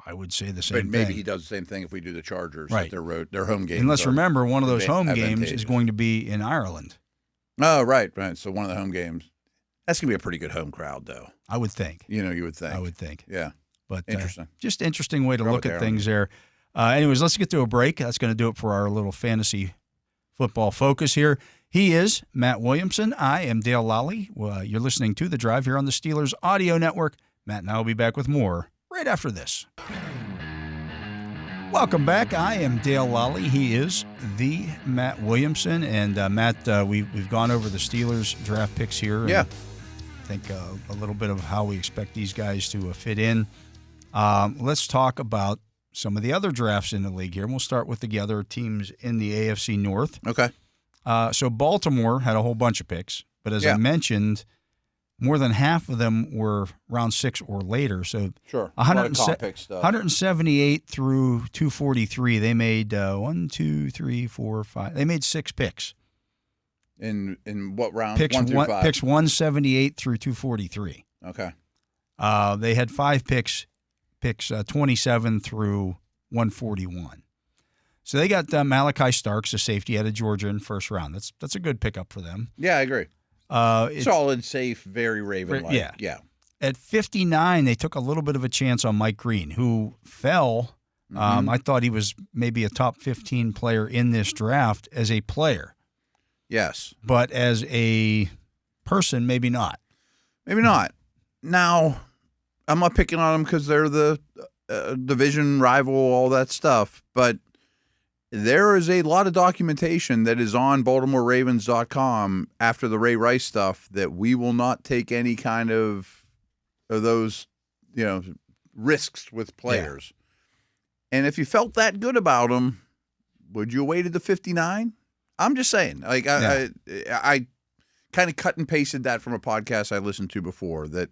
I would say the same
but maybe
thing.
he does the same thing if we do the Chargers.
Right.
Their home game.
Unless, remember, one of those home games is going to be in Ireland.
Oh, right. So one of the home games. That's going to be a pretty good home crowd, though.
I would think.
You would think.
I would think.
Yeah.
But
Interesting.
Just interesting way to look at things there. Anyways, let's get to a break. That's going to do it for our little fantasy football focus here. He is Matt Williamson. I am Dale Lolley. You're listening to The Drive here on the Steelers Audio Network. Matt and I will be back with more right after this. Welcome back. I am Dale Lolley. He is the Matt Williamson. And Matt, we've gone over the Steelers draft picks here.
Yeah.
I think a little bit of how we expect these guys to fit in. Let's talk about some of the other drafts in the league here. And we'll start with the other teams in the AFC North.
Okay.
So Baltimore had a whole bunch of picks. But as I mentioned, more than half of them were round 6 or later. So
sure.
178 through 243. They made 1, 2, 3, 4, 5. They made 6 picks.
In what round?
Picks
1 through 5?
Picks 178 through 243.
Okay.
They had 5 picks 27 through 141. So they got Malachi Starks, a safety out of Georgia, in first round. That's a good pickup for them.
Yeah, I agree. Solid, safe, very Raven-like. Yeah.
At 59, they took a little bit of a chance on Mike Green, who fell. I thought he was maybe a top 15 player in this draft as a player.
Yes.
But as a person, maybe not.
Maybe not. Now, I'm not picking on them because they're the division rival, all that stuff, but there is a lot of documentation that is on BaltimoreRavens.com after the Ray Rice stuff that we will not take any kind of those, risks with players. Yeah. And if you felt that good about them, would you have waited to 59? I'm just saying. Like I kind of cut and pasted that from a podcast I listened to before that.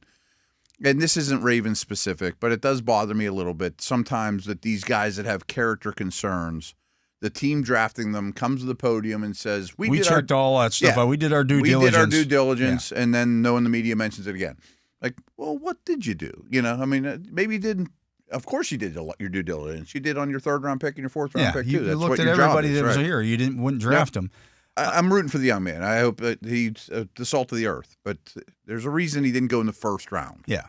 And this isn't Ravens specific, but it does bother me a little bit sometimes that these guys that have character concerns, the team drafting them comes to the podium and says, we
checked all that stuff out. We did our due diligence.
We did our due diligence, and then no one in the media mentions it again. Like, well, what did you do? Maybe you didn't. Of course you did your due diligence. You did on your 3rd round pick and your 4th round pick, too.
You looked at everybody that was here. You wouldn't draft him.
I'm rooting for the young man. I hope that he's the salt of the earth. But there's a reason he didn't go in the 1st round.
Yeah.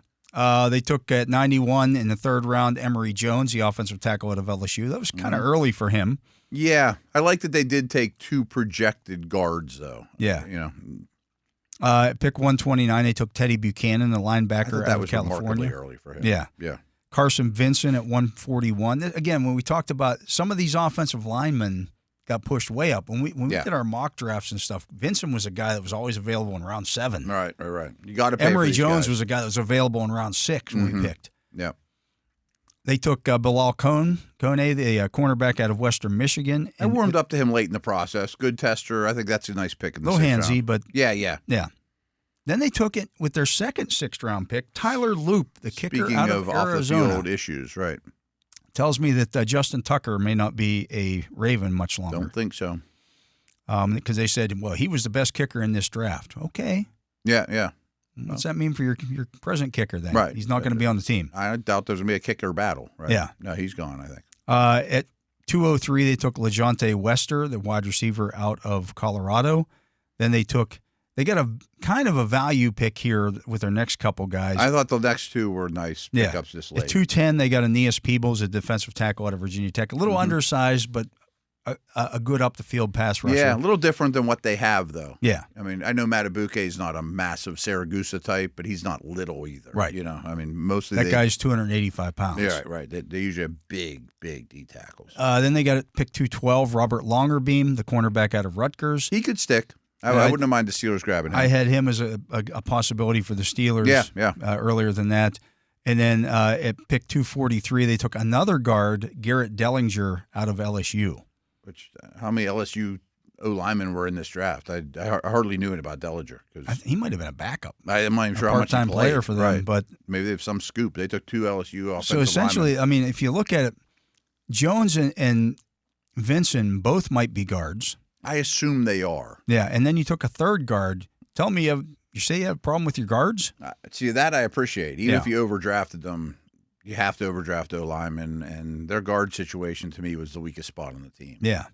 They took at 91 in the 3rd round Emory Jones, the offensive tackle out of LSU. That was kind of early for him.
Yeah. I like that they did take 2 projected guards, though.
Yeah. At pick 129, they took Teddy Buchanan, the linebacker out of California.
That was remarkably early for him.
Yeah.
Yeah.
Carson Vincent at 141. Again, when we talked about some of these offensive linemen got pushed way up. When we did our mock drafts and stuff, Vincent was a guy that was always available in round 7.
Right. You got to pay
Emory
for these
Jones
guys.
was a guy that was available in round 6 when we picked.
Yeah.
They took Bilal Kone, the cornerback out of Western Michigan.
I warmed up to him late in the process. Good tester. I think that's a nice pick in the 6th round.
A little handsy, but
yeah.
Then they took it with their second 6th round pick, Tyler Loop, the kicker out of Arizona.
Off the field issues, right?
Tells me that Justin Tucker may not be a Raven much longer.
Don't think so.
Because they said, well, he was the best kicker in this draft. Okay.
Yeah.
What's that mean for your present kicker then?
Right.
He's not going to be on the team.
I doubt there's going to be a kicker battle, right?
Yeah.
No, he's gone, I think.
At 203, they took LeJonte Wester, the wide receiver out of Colorado. Then they got a kind of a value pick here with their next couple guys.
I thought the next 2 were nice pickups this late.
At 210, they got Aeneas Peebles, a defensive tackle out of Virginia Tech. A little undersized, but a good up-the-field pass rusher.
Yeah, a little different than what they have, though.
Yeah.
I mean, I know Matabuke is not a massive Saragusa type, but he's not little either.
Right.
Mostly
that guy's 285 pounds.
Yeah, right. They usually have big D tackles.
Then they got at pick 212, Robert Longerbeam, the cornerback out of Rutgers.
He could stick. I wouldn't have minded the Steelers grabbing him.
I had him as a possibility for the Steelers earlier than that. And then at pick 243, they took another guard, Garrett Dellinger, out of LSU.
Which how many LSU O-linemen were in this draft? I hardly knew it about Dellinger.
He might have been a backup.
I'm not even sure how much he played.
Part-time player for them.
Right.
But
maybe they have some scoop. They took 2 LSU offensive
So essentially,
linemen.
if you look at it, Jones and Vincent both might be guards.
I assume they are.
Yeah, and then you took a third guard. Tell me, you say you have a problem with your guards?
See, that I appreciate. Even if you overdrafted them, you have to overdraft O-linemen, and their guard situation to me was the weakest spot on the team.
Yeah.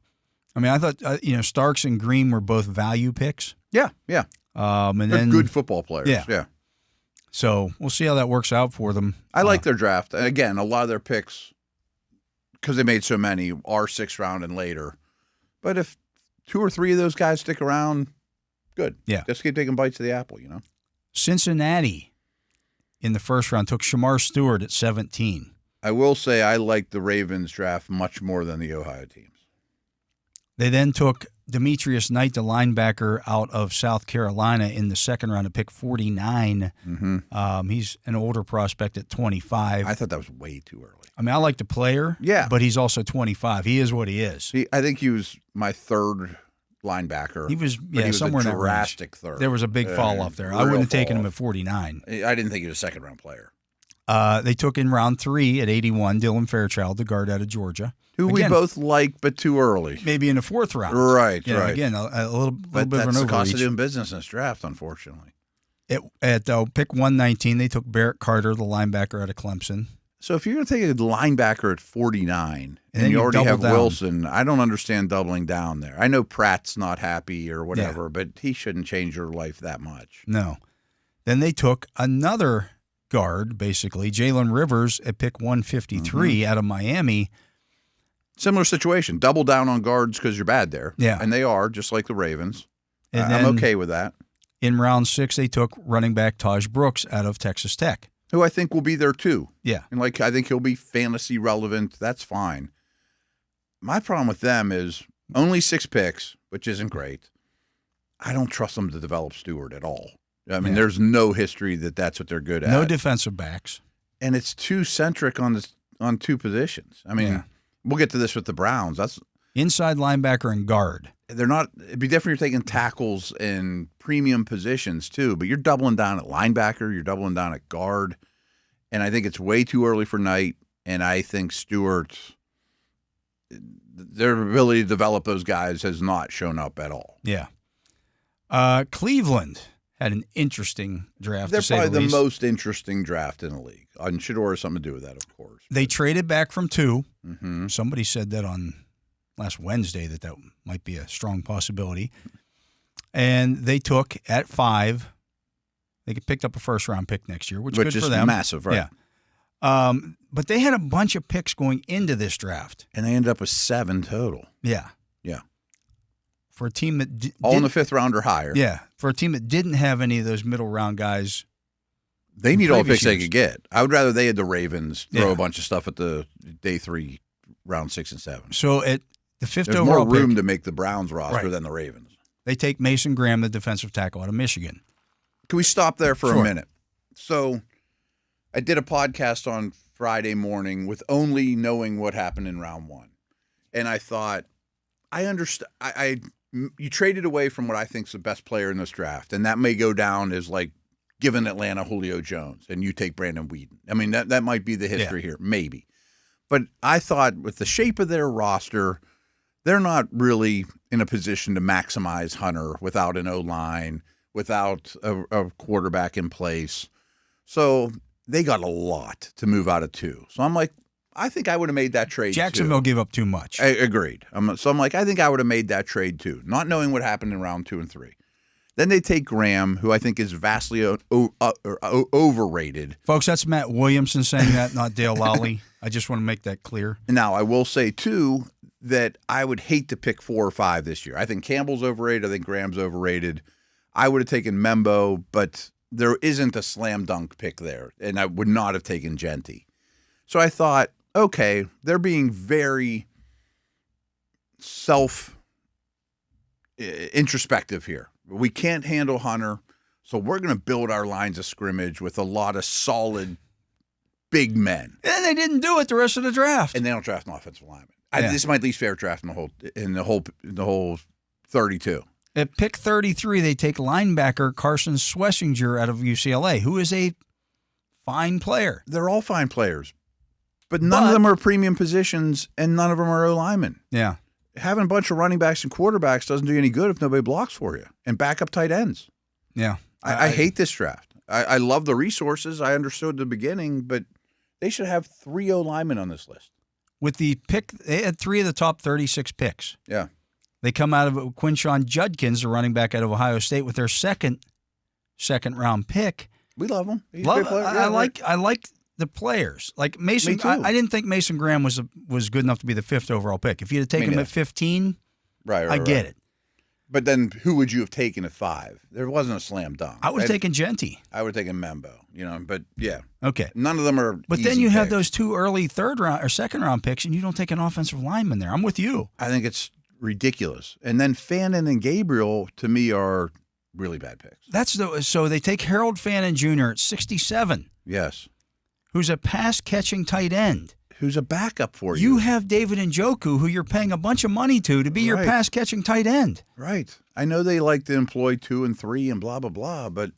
I thought, Starks and Green were both value picks.
Yeah.
And
They're
then
good football players.
Yeah. So we'll see how that works out for them.
I like their draft. And again, a lot of their picks, because they made so many, are 6th round and later. But if 2 or 3 of those guys stick around, good.
Yeah.
Just keep taking bites of the apple,
Cincinnati in the 1st round took Shamar Stewart at 17.
I will say I like the Ravens draft much more than the Ohio teams.
They then took Demetrius Knight, the linebacker out of South Carolina, in the 2nd round to pick 49.
Mm-hmm.
He's an older prospect at 25.
I thought that was way too early.
I mean, I like the player, but he's also 25. He is what he is.
I think he was my 3rd linebacker.
He was, somewhere in that
drastic
range.
3rd.
There was a big fall off there. I wouldn't have taken him at 49.
I didn't think he was a 2nd round player.
They took in round 3 at 81 Dylan Fairchild, the guard out of Georgia.
Who we both like, but too early.
Maybe in the 4th round.
Right.
Again, a little bit of an overreach. But
that's the cost of doing business in this draft, unfortunately.
At pick 119, they took Barrett Carter, the linebacker out of Clemson.
So if you're going to take a linebacker at 49 and you already have Wilson, I don't understand doubling down there. I know Pratt's not happy or whatever, but he shouldn't change your life that much.
No. Then they took another guard, basically, Jalen Rivers at pick 153 out of Miami.
Similar situation. Double down on guards because you're bad there.
Yeah.
And they are, just like the Ravens.
And
I'm okay with that.
In round 6, they took running back Taj Brooks out of Texas Tech.
Who I think will be there too.
Yeah.
And I think he'll be fantasy relevant. That's fine. My problem with them is only 6 picks, which isn't great. I don't trust them to develop Stewart at all. I mean, there's no history that that's what they're good at.
No defensive backs.
And it's too centric on 2 positions. I mean, we'll get to this with the Browns. That's
inside linebacker and guard.
They're not. It'd be different if you're taking tackles in premium positions too, but you're doubling down at linebacker. You're doubling down at guard, and I think it's way too early for Knight. And I think Stewart, their ability to develop those guys has not shown up at all.
Yeah. Cleveland had an interesting draft.
They're
to say
probably
the least.
most interesting draft in the league. And Shador has something to do with that, of course.
They traded back from 2.
Mm-hmm.
Somebody said that on last Wednesday that might be a strong possibility. And they took at 5. They picked up a 1st round pick next year, which is good for them.
Massive, right?
Yeah. But they had a bunch of picks going into this draft,
and they ended up with 7 total.
Yeah. For a team that
all in the 5th round or higher.
Yeah. For a team that didn't have any of those middle round guys.
They need all the picks they could get. I would rather they had the Ravens throw a bunch of stuff at the day 3, round 6 and 7.
So at the 5th
There's
overall
more room
pick,
to make the Browns roster than the Ravens.
They take Mason Graham, the defensive tackle out of Michigan.
Can we stop there for a minute? So I did a podcast on Friday morning with only knowing what happened in round 1. And I thought, I understand. You traded away from what I think is the best player in this draft, and that may go down as like giving Atlanta Julio Jones, and you take Brandon Whedon. I mean, that might be the history here, maybe. But I thought with the shape of their roster, they're not really in a position to maximize Hunter without an O-line, without a quarterback in place. So they got a lot to move out of 2. So I'm like, I think I would have made that trade
Jacksonville
too.
gave up too much.
Agreed. So I'm like, I think I would have made that trade too, not knowing what happened in round 2 and 3. Then they take Graham, who I think is vastly overrated.
Folks, that's Matt Williamson saying that, not Dale Lolley. I just want to make that clear.
Now, I will say, too, that I would hate to pick 4 or 5 this year. I think Campbell's overrated. I think Graham's overrated. I would have taken Membo, but there isn't a slam dunk pick there, and I would not have taken Genty. So I thought, okay, they're being very introspective here. We can't handle Hunter, so we're going to build our lines of scrimmage with a lot of solid big men.
And they didn't do it the rest of the draft.
And they don't draft an offensive lineman. This is my least favorite draft in the whole 32.
At pick 33, they take linebacker Carson Schlesinger out of UCLA, who is a fine player.
They're all fine players. But none of them are premium positions, and none of them are O-linemen.
Yeah.
Having a bunch of running backs and quarterbacks doesn't do you any good if nobody blocks for you. And backup tight ends.
Yeah.
I hate this draft. I love the resources. I understood at the beginning, but they should have 3 O-linemen on this list.
With the pick, they had 3 of the top 36 picks.
Yeah.
They come out of Quinshon Judkins, the running back out of Ohio State, with their second round pick.
We love him. He's a great player.
I like the players. Like Mason,
Me too.
I didn't think Mason Graham was good enough to be the 5th overall pick. If you had taken him at 15,
right,
I get it.
But then who would you have taken at 5? There wasn't a slam dunk.
I would have taken Genti.
I would have taken Membo, but yeah.
Okay.
None of them are
But
easy
then you have
picks.
those 2 early 3rd round or 2nd round picks, and you don't take an offensive lineman there. I'm with you.
I think it's ridiculous. And then Fannin and Gabriel, to me, are really bad picks.
So they take Harold Fannin Jr. at 67,
Yes.
who's a pass-catching tight end.
Who's a backup for you.
You have David Njoku, who you're paying a bunch of money to be your pass-catching tight end.
Right. I know they like to employ 2 and 3 and blah, blah, blah, but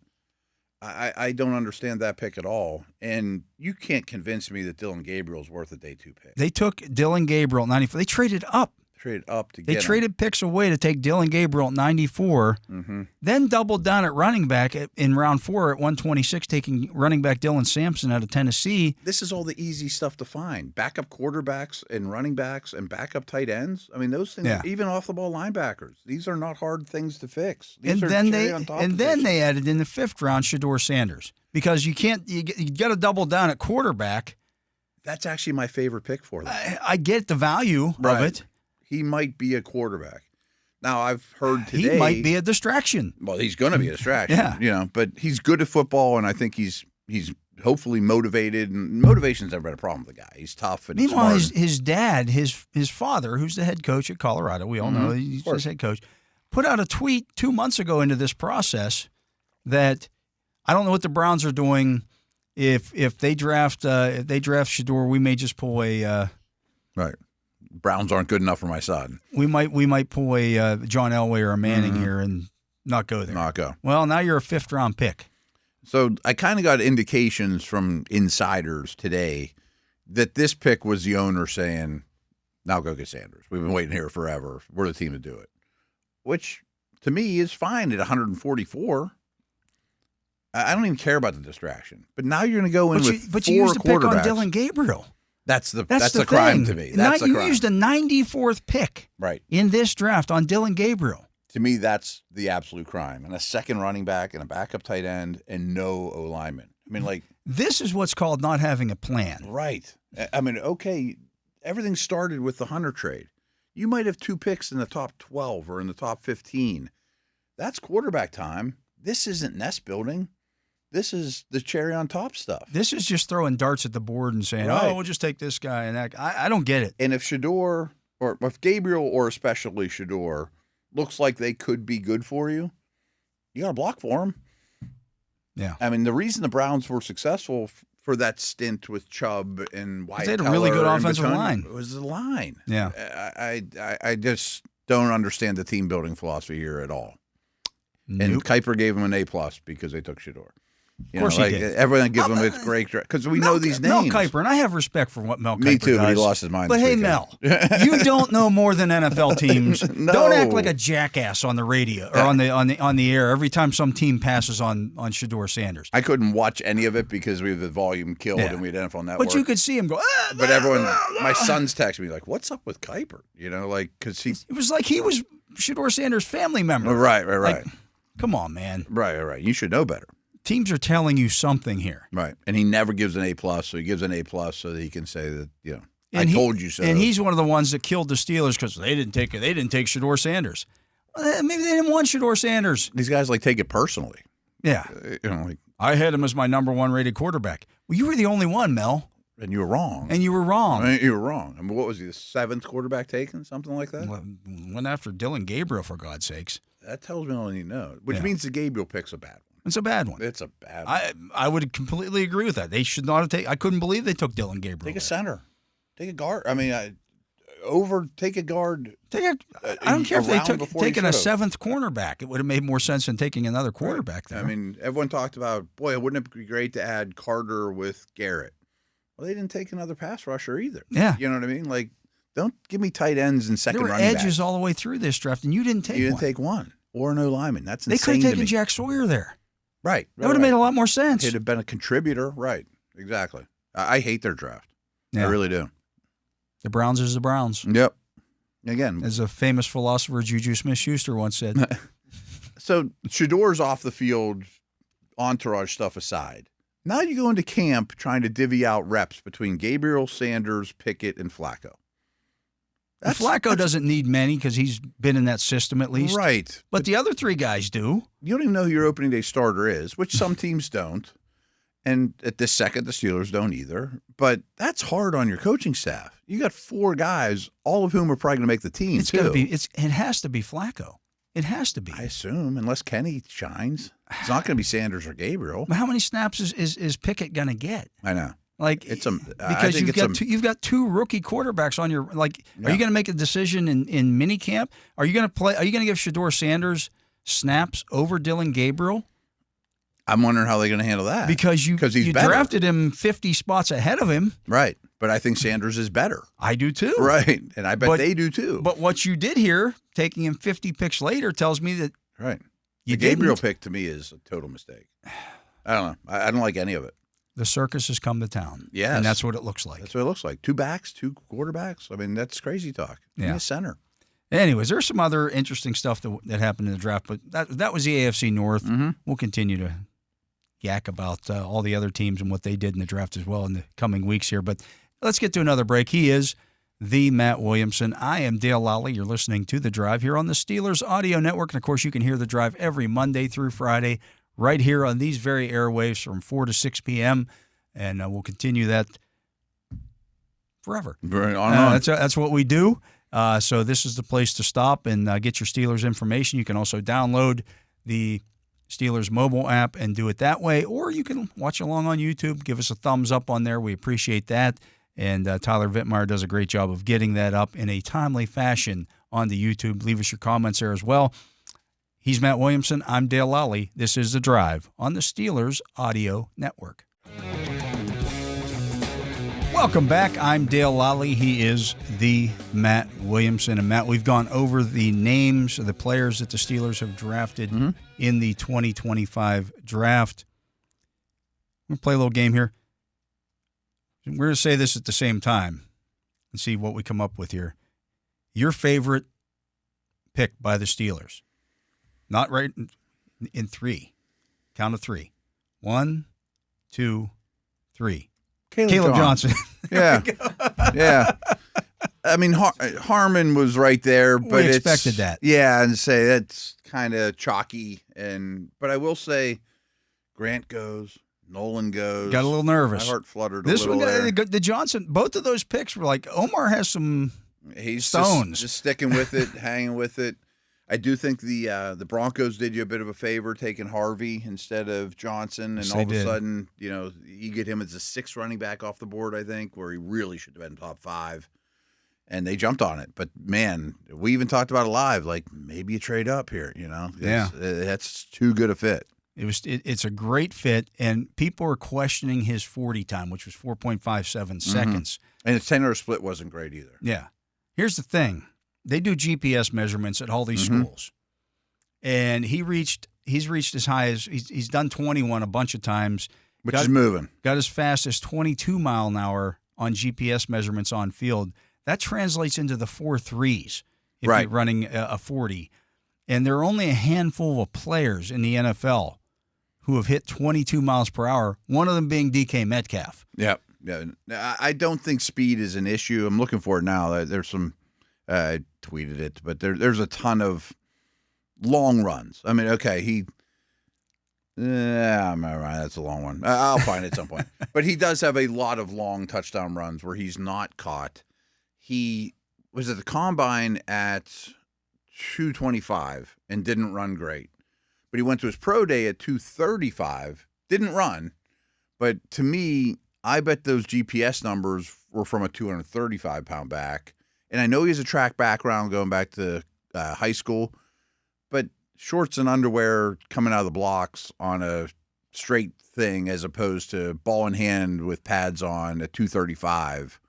I don't understand that pick at all. And you can't convince me that Dylan Gabriel's worth a day 2 pick.
They took Dylan Gabriel at 94. They traded up.
Traded up to
They
get
traded picks away to take Dylan Gabriel at 94, then doubled down at running back in round 4 at 126, taking running back Dylan Sampson out of Tennessee.
This is all the easy stuff to find. Backup quarterbacks and running backs and backup tight ends. I mean, those things, even off-the-ball linebackers, these are not hard things to fix. These
then they added in the 5th round Shador Sanders because you got to double down at quarterback.
That's actually my favorite pick for them.
I get the value of it.
He might be a quarterback. Now, I've heard today.
He might be a distraction.
Well, he's going to be a distraction. But he's good at football, and I think he's hopefully motivated. And motivation's never been a problem with the guy. He's tough and
meanwhile,
smart.
his dad, his father, who's the head coach at Colorado, we all know he's his head coach, put out a tweet 2 months ago into this process that I don't know what the Browns are doing. If they draft Shador, we may just pull a
right. Browns aren't good enough for my son.
We might pull a John Elway or a Manning here and not go there.
Not go.
Well, now you're a 5th round pick.
So I kind of got indications from insiders today that this pick was the owner saying, "Now go get Sanders. We've been waiting here forever. We're the team to do it," which to me is fine at 144. I don't even care about the distraction. But now you're going to go in with 4
but you used to pick on
quarterbacks.
Dylan Gabriel.
That's the crime to me. That's the crime.
You used a 94th pick in this draft on Dylan Gabriel.
To me, that's the absolute crime. And a 2nd running back and a backup tight end and no O-lineman. I mean,
this is what's called not having a plan.
Right. I mean, okay, everything started with the Hunter trade. You might have 2 picks in the top 12 or in the top 15. That's quarterback time. This isn't nest building. This is the cherry on top stuff.
This is just throwing darts at the board and saying, we'll just take this guy and that. I don't get it.
And if Shador, or if Gabriel or especially Shador, looks like they could be good for you, you got to block for them.
Yeah.
I mean, the reason the Browns were successful for that stint with Chubb and Wyatt
they had a really good offensive line.
Was the line.
Yeah.
I just don't understand the team building philosophy here at all.
Nope.
And Kuiper gave him an A+ because they took Shador.
Of course he did.
Everyone gives him its great because we know these names.
Mel Kiper, and I have respect for what Mel Kiper does.
Me too, but he lost his mind.
But hey, Mel, you don't know more than NFL teams.
No.
Don't act like a jackass on the radio or on the air every time some team passes on Shador Sanders.
I couldn't watch any of it because we had the volume killed and we had NFL Network.
But you could see him go.
But everyone, my sons text me like, "What's up with Kuiper?" Because he.
It was like he was Shador Sanders' family member.
Right.
Like, come on, man.
Right. You should know better.
Teams are telling you something here.
Right. And he never gives an A+, so he gives an A+ so that he can say that, I told you so.
And he's one of the ones that killed the Steelers because they didn't take Shador Sanders. Well, maybe they didn't want Shador Sanders.
These guys take it personally.
Yeah. I had him as my number 1 rated quarterback. Well, you were the only one, Mel.
And you were wrong.
You were wrong.
I mean, what was he, the 7th quarterback taken? Something like that?
Went after Dylan Gabriel, for God's sakes.
That tells me all I need to know. Which means the Gabriel pick's a bad one.
It's a bad one.
It's a bad one.
I would completely agree with that. They should not have taken. I couldn't believe they took Dylan Gabriel.
Take a center. Take a guard. I mean, take a guard.
I don't care if they taken a 7th cornerback. It would have made more sense than taking another quarterback there.
I mean, everyone talked about, wouldn't it be great to add Carter with Garrett? Well, they didn't take another pass rusher either.
Yeah.
You know what I mean? Don't give me tight ends and second running backs.
There were edges all the way through this draft, and you didn't take one.
You didn't take one. Or no lineman. That's insane.
They could have taken Jack Sawyer there.
Right.
That would have made a lot more sense.
He'd have been a contributor. Right. Exactly. I hate their draft. Yeah. I really do.
The Browns is the Browns.
Yep. Again.
As a famous philosopher, Juju Smith-Schuster once said.
So Shador's off the field entourage stuff aside, now you go into camp trying to divvy out reps between Gabriel, Sanders, Pickett, and Flacco.
Flacco doesn't need many because he's been in that system at least.
Right.
But the other three guys do.
You don't even know who your opening day starter is, which some teams don't. And at this second, the Steelers don't either. But that's hard on your coaching staff. You got 4 guys, all of whom are probably going to make the team,
It has to be Flacco. It has to be.
I assume, unless Kenny shines. It's not going to be Sanders or Gabriel.
But how many snaps is Pickett going to get?
I know.
Like because you've got 2 rookie quarterbacks on your Are you going to make a decision in minicamp? Are you going to give Shador Sanders snaps over Dylan Gabriel?
I'm wondering how they're going to handle that
because you drafted him 50 spots ahead of him,
right? But I think Sanders is better.
I do too,
right? And I bet they do too.
But what you did here, taking him 50 picks later, tells me that
the Gabriel pick to me is a total mistake. I don't know. I don't like any of it.
The circus has come to town.
Yes.
And that's what it looks like.
That's what it looks like. 2 backs, 2 quarterbacks. I mean, that's crazy talk. Yeah. Center.
Anyways, there's some other interesting stuff that happened in the draft, but that was the AFC North. Mm-hmm. We'll continue to yak about all the other teams and what they did in the draft as well in the coming weeks here. But let's get to another break. He is the Matt Williamson. I am Dale Lolley. You're listening to The Drive here on the Steelers Audio Network. And, of course, you can hear The Drive every Monday through Friday right here on these very airwaves from 4 to 6 p.m., and we'll continue that forever.
Right on.
That's what we do. So this is the place to stop and get your Steelers information. You can also download the Steelers mobile app and do it that way, or you can watch along on YouTube. Give us a thumbs up on there. We appreciate that. And Tyler Vittmeyer does a great job of getting that up in a timely fashion on the YouTube. Leave us your comments there as well. He's Matt Williamson. I'm Dale Lolley. This is The Drive on the Steelers Audio Network. Welcome back. I'm Dale Lolley. He is the Matt Williamson. And, Matt, we've gone over the names of the players that the Steelers have drafted in the 2025 draft. We're going to play a little game here. We're going to say this at the same time and see what we come up with here. Your favorite pick by the Steelers. Not right in 3. Count of 3. 1, 2, 3. Caleb Johnson.
Yeah. Yeah. I mean, Harmon was right there, but
we expected that.
Yeah, and say that's kind of chalky. But I will say, Grant goes, Nolan goes.
Got a little nervous.
My heart fluttered
this
a little
one, the Johnson, both of those picks were like, Omar has some stones.
Just sticking with it, hanging with it. I do think the Broncos did you a bit of a favor taking Harvey instead of Johnson, and all of a sudden, you get him as a 6th running back off the board, I think, where he really should have been top 5, and they jumped on it. But, man, we even talked about it live, like maybe you trade up here, That's too good a fit.
It's a great fit, and people are questioning his 40 time, which was 4.57 seconds.
And his 10-yard split wasn't great either.
Yeah. Here's the thing. They do GPS measurements at all these schools, and he's reached as high as he's done 21 a bunch of times,
which is moving.
Got as fast as 22 mile an hour on GPS measurements on field. That translates into the 4.3s if you're running a 40, and there are only a handful of players in the NFL who have hit 22 miles per hour. One of them being DK Metcalf.
Yep. Yeah. I don't think speed is an issue. I'm looking for it now. There's some. I tweeted it, but there's a ton of long runs. I mean, okay, that's a long one. I'll find it at some point. But he does have a lot of long touchdown runs where he's not caught. He was at the combine at 225 and didn't run great. But he went to his pro day at 235, didn't run. But to me, I bet those GPS numbers were from a 235-pound back. And I know he has a track background going back to high school, but shorts and underwear coming out of the blocks on a straight thing as opposed to ball in hand with pads on at 235,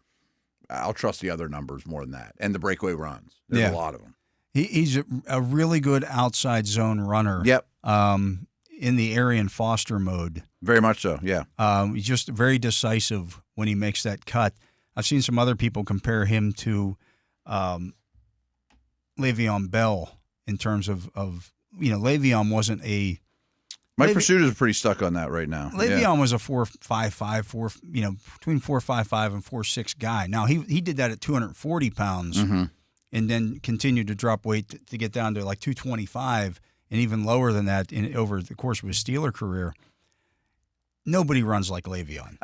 I'll trust the other numbers more than that. And the breakaway runs. There's a lot of them.
He's a really good outside zone runner.
Yep.
In the Arian Foster mode.
Very much so, yeah.
He's just very decisive when he makes that cut. I've seen some other people compare him to Le'Veon Bell in terms of Le'Veon wasn't a
Mike Pursuit is pretty stuck on that right now.
Le'Veon was a 4.55, between 4.55 and 4.6 guy. Now he did that at 240 pounds, and then continued to drop weight to get down to like 225, and even lower than that over the course of his Steeler career. Nobody runs like Le'Veon.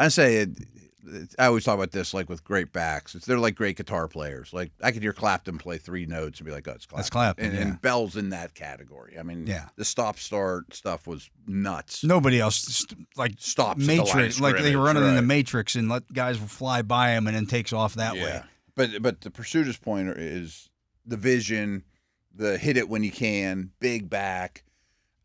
I always talk about this like with great backs. They're like great guitar players. Like I could hear Clapton play 3 notes and be like, oh, it's Clapton.
That's Clapton.
And Bell's in that category. I mean, the stop-start stuff was nuts.
Nobody else
stops
Matrix, like they were running in the Matrix and let guys fly by him and then takes off that way.
But the Pursuit's point is the vision, the hit it when you can, big back.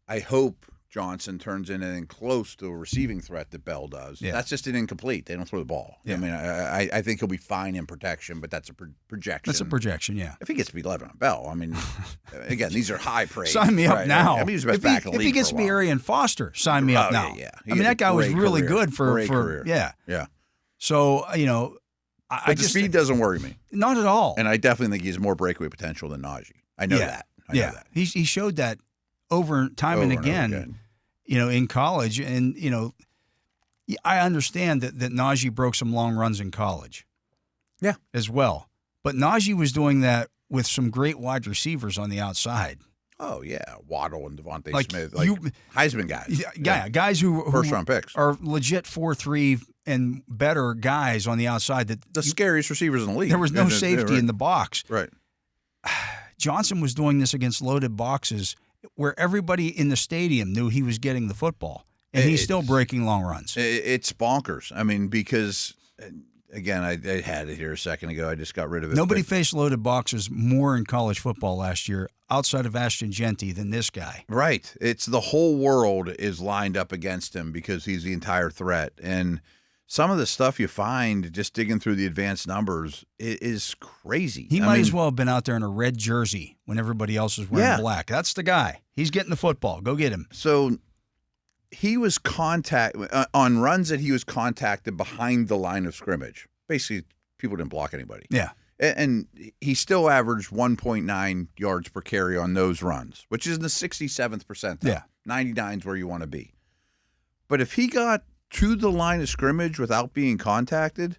I hope Johnson turns in anything close to a receiving threat that Bell does. Yeah. That's just an incomplete. They don't throw the ball. Yeah. I mean, I think he'll be fine in protection, but that's a projection.
That's a projection, yeah.
If he gets to be Le'Veon Bell, I mean, again, these are high praise.
Sign me up now.
I mean, he's the best back in the league.
If he gets to be Arian Foster, sign me up now.
Yeah.
I mean, that guy was really good for
career.
Yeah. So,
but the speed doesn't worry me.
Not at all.
And I definitely think he has more breakaway potential than Najee. I know that. I know that.
He showed that over and again. In college. And, I understand that Najee broke some long runs in college.
Yeah.
As well. But Najee was doing that with some great wide receivers on the outside.
Oh, yeah. Waddle and Devontae Smith. Heisman guys.
Guys who
first-round picks.
Are legit 4.3 and better guys on the outside. The
scariest receivers in the league.
There was no safety in the box.
Right.
Johnson was doing this against loaded boxes where everybody in the stadium knew he was getting the football, and he's still breaking long runs.
It's bonkers. I mean, because, again, I had it here a second ago. I just got rid of it.
Nobody faced loaded boxes more in college football last year outside of Ashton Genty than this guy.
Right. It's the whole world is lined up against him because he's the entire threat. And some of the stuff you find just digging through the advanced numbers is crazy.
He might as well have been out there in a red jersey when everybody else was wearing black. That's the guy. He's getting the football. Go get him.
So he was on runs that he was contacted behind the line of scrimmage. Basically, people didn't block anybody.
Yeah.
And he still averaged 1.9 yards per carry on those runs, which is in the 67th percentile.
Yeah.
99 is where you want to be. But if he got to the line of scrimmage without being contacted,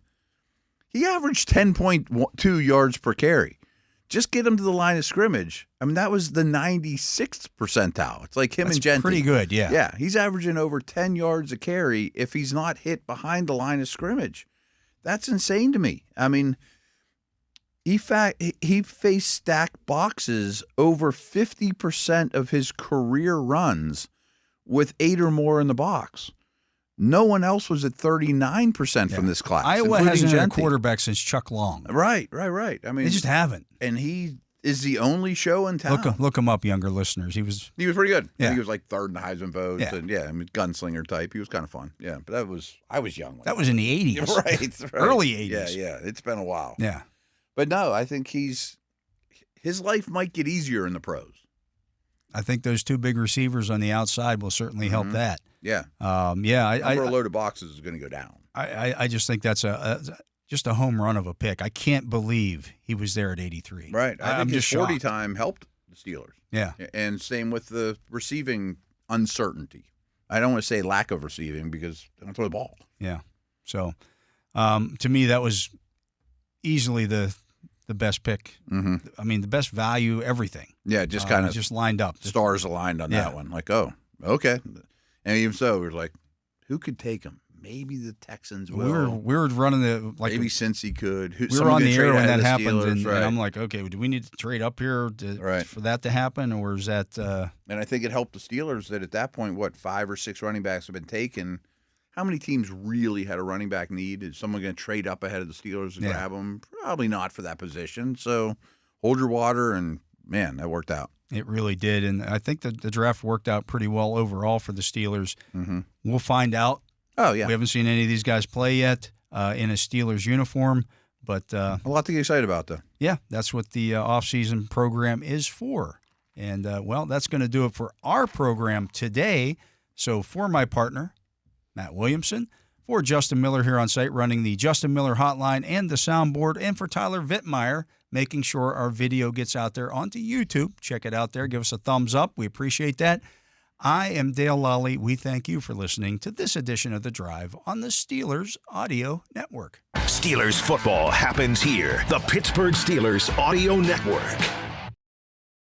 he averaged 10.2 yards per carry. Just get him to the line of scrimmage. I mean, that was the 96th percentile. It's like him and Genty.
Pretty good, yeah.
Yeah, he's averaging over 10 yards a carry if he's not hit behind the line of scrimmage. That's insane to me. I mean, he faced stacked boxes over 50% of his career runs with 8 or more in the box. No one else was at 39% from this class.
Iowa hasn't had a quarterback since Chuck Long.
Right. I mean,
they just haven't.
And he is the only show in town.
Look him up, younger listeners. He was
pretty good.
Yeah.
He was like third in the Heisman votes.
Yeah.
And I mean, gunslinger type. He was kind of fun. Yeah, but I was young.
That was in the 80s.
Right.
Early 80s.
Yeah. It's been a while.
Yeah.
But no, I think his life might get easier in the pros.
I think those 2 big receivers on the outside will certainly help that.
Yeah.
Number
of loaded boxes is going to go down.
I just think that's just a home run of a pick. I can't believe he was there at 83.
Right. I think his 40 time helped the Steelers.
Yeah.
And same with the receiving uncertainty. I don't want to say lack of receiving because they don't throw the ball.
Yeah. So, to me, that was easily the best pick.
Mm-hmm.
I mean, the best value, everything.
Yeah, just kind of
just lined up.
Stars aligned on that one. Like, oh, okay. And even so, we were like, who could take him? Maybe the Texans will.
We were running
maybe Cincy could.
We were on the air when that happened, and I'm like, okay, do we need to trade up here for that to happen, or is that?
And I think it helped the Steelers that at that point, 5 or 6 running backs have been taken. How many teams really had a running back need? Is someone going to trade up ahead of the Steelers and grab them? Probably not for that position. So hold your water, and man, that worked out.
It really did, and I think the draft worked out pretty well overall for the Steelers.
Mm-hmm.
We'll find out.
Oh, yeah.
We haven't seen any of these guys play yet in a Steelers uniform, but
a lot to get excited about, though.
Yeah, that's what the offseason program is for. And, that's going to do it for our program today. So for my partner, Matt Williamson, for Justin Miller here on site running the Justin Miller hotline and the soundboard, and for Tyler Vittmeyer making sure our video gets out there onto YouTube. Check it out there. Give us a thumbs up. We appreciate that. I am Dale Lolley. We thank you for listening to this edition of The Drive on the Steelers Audio Network.
Steelers football happens here. The Pittsburgh Steelers Audio Network.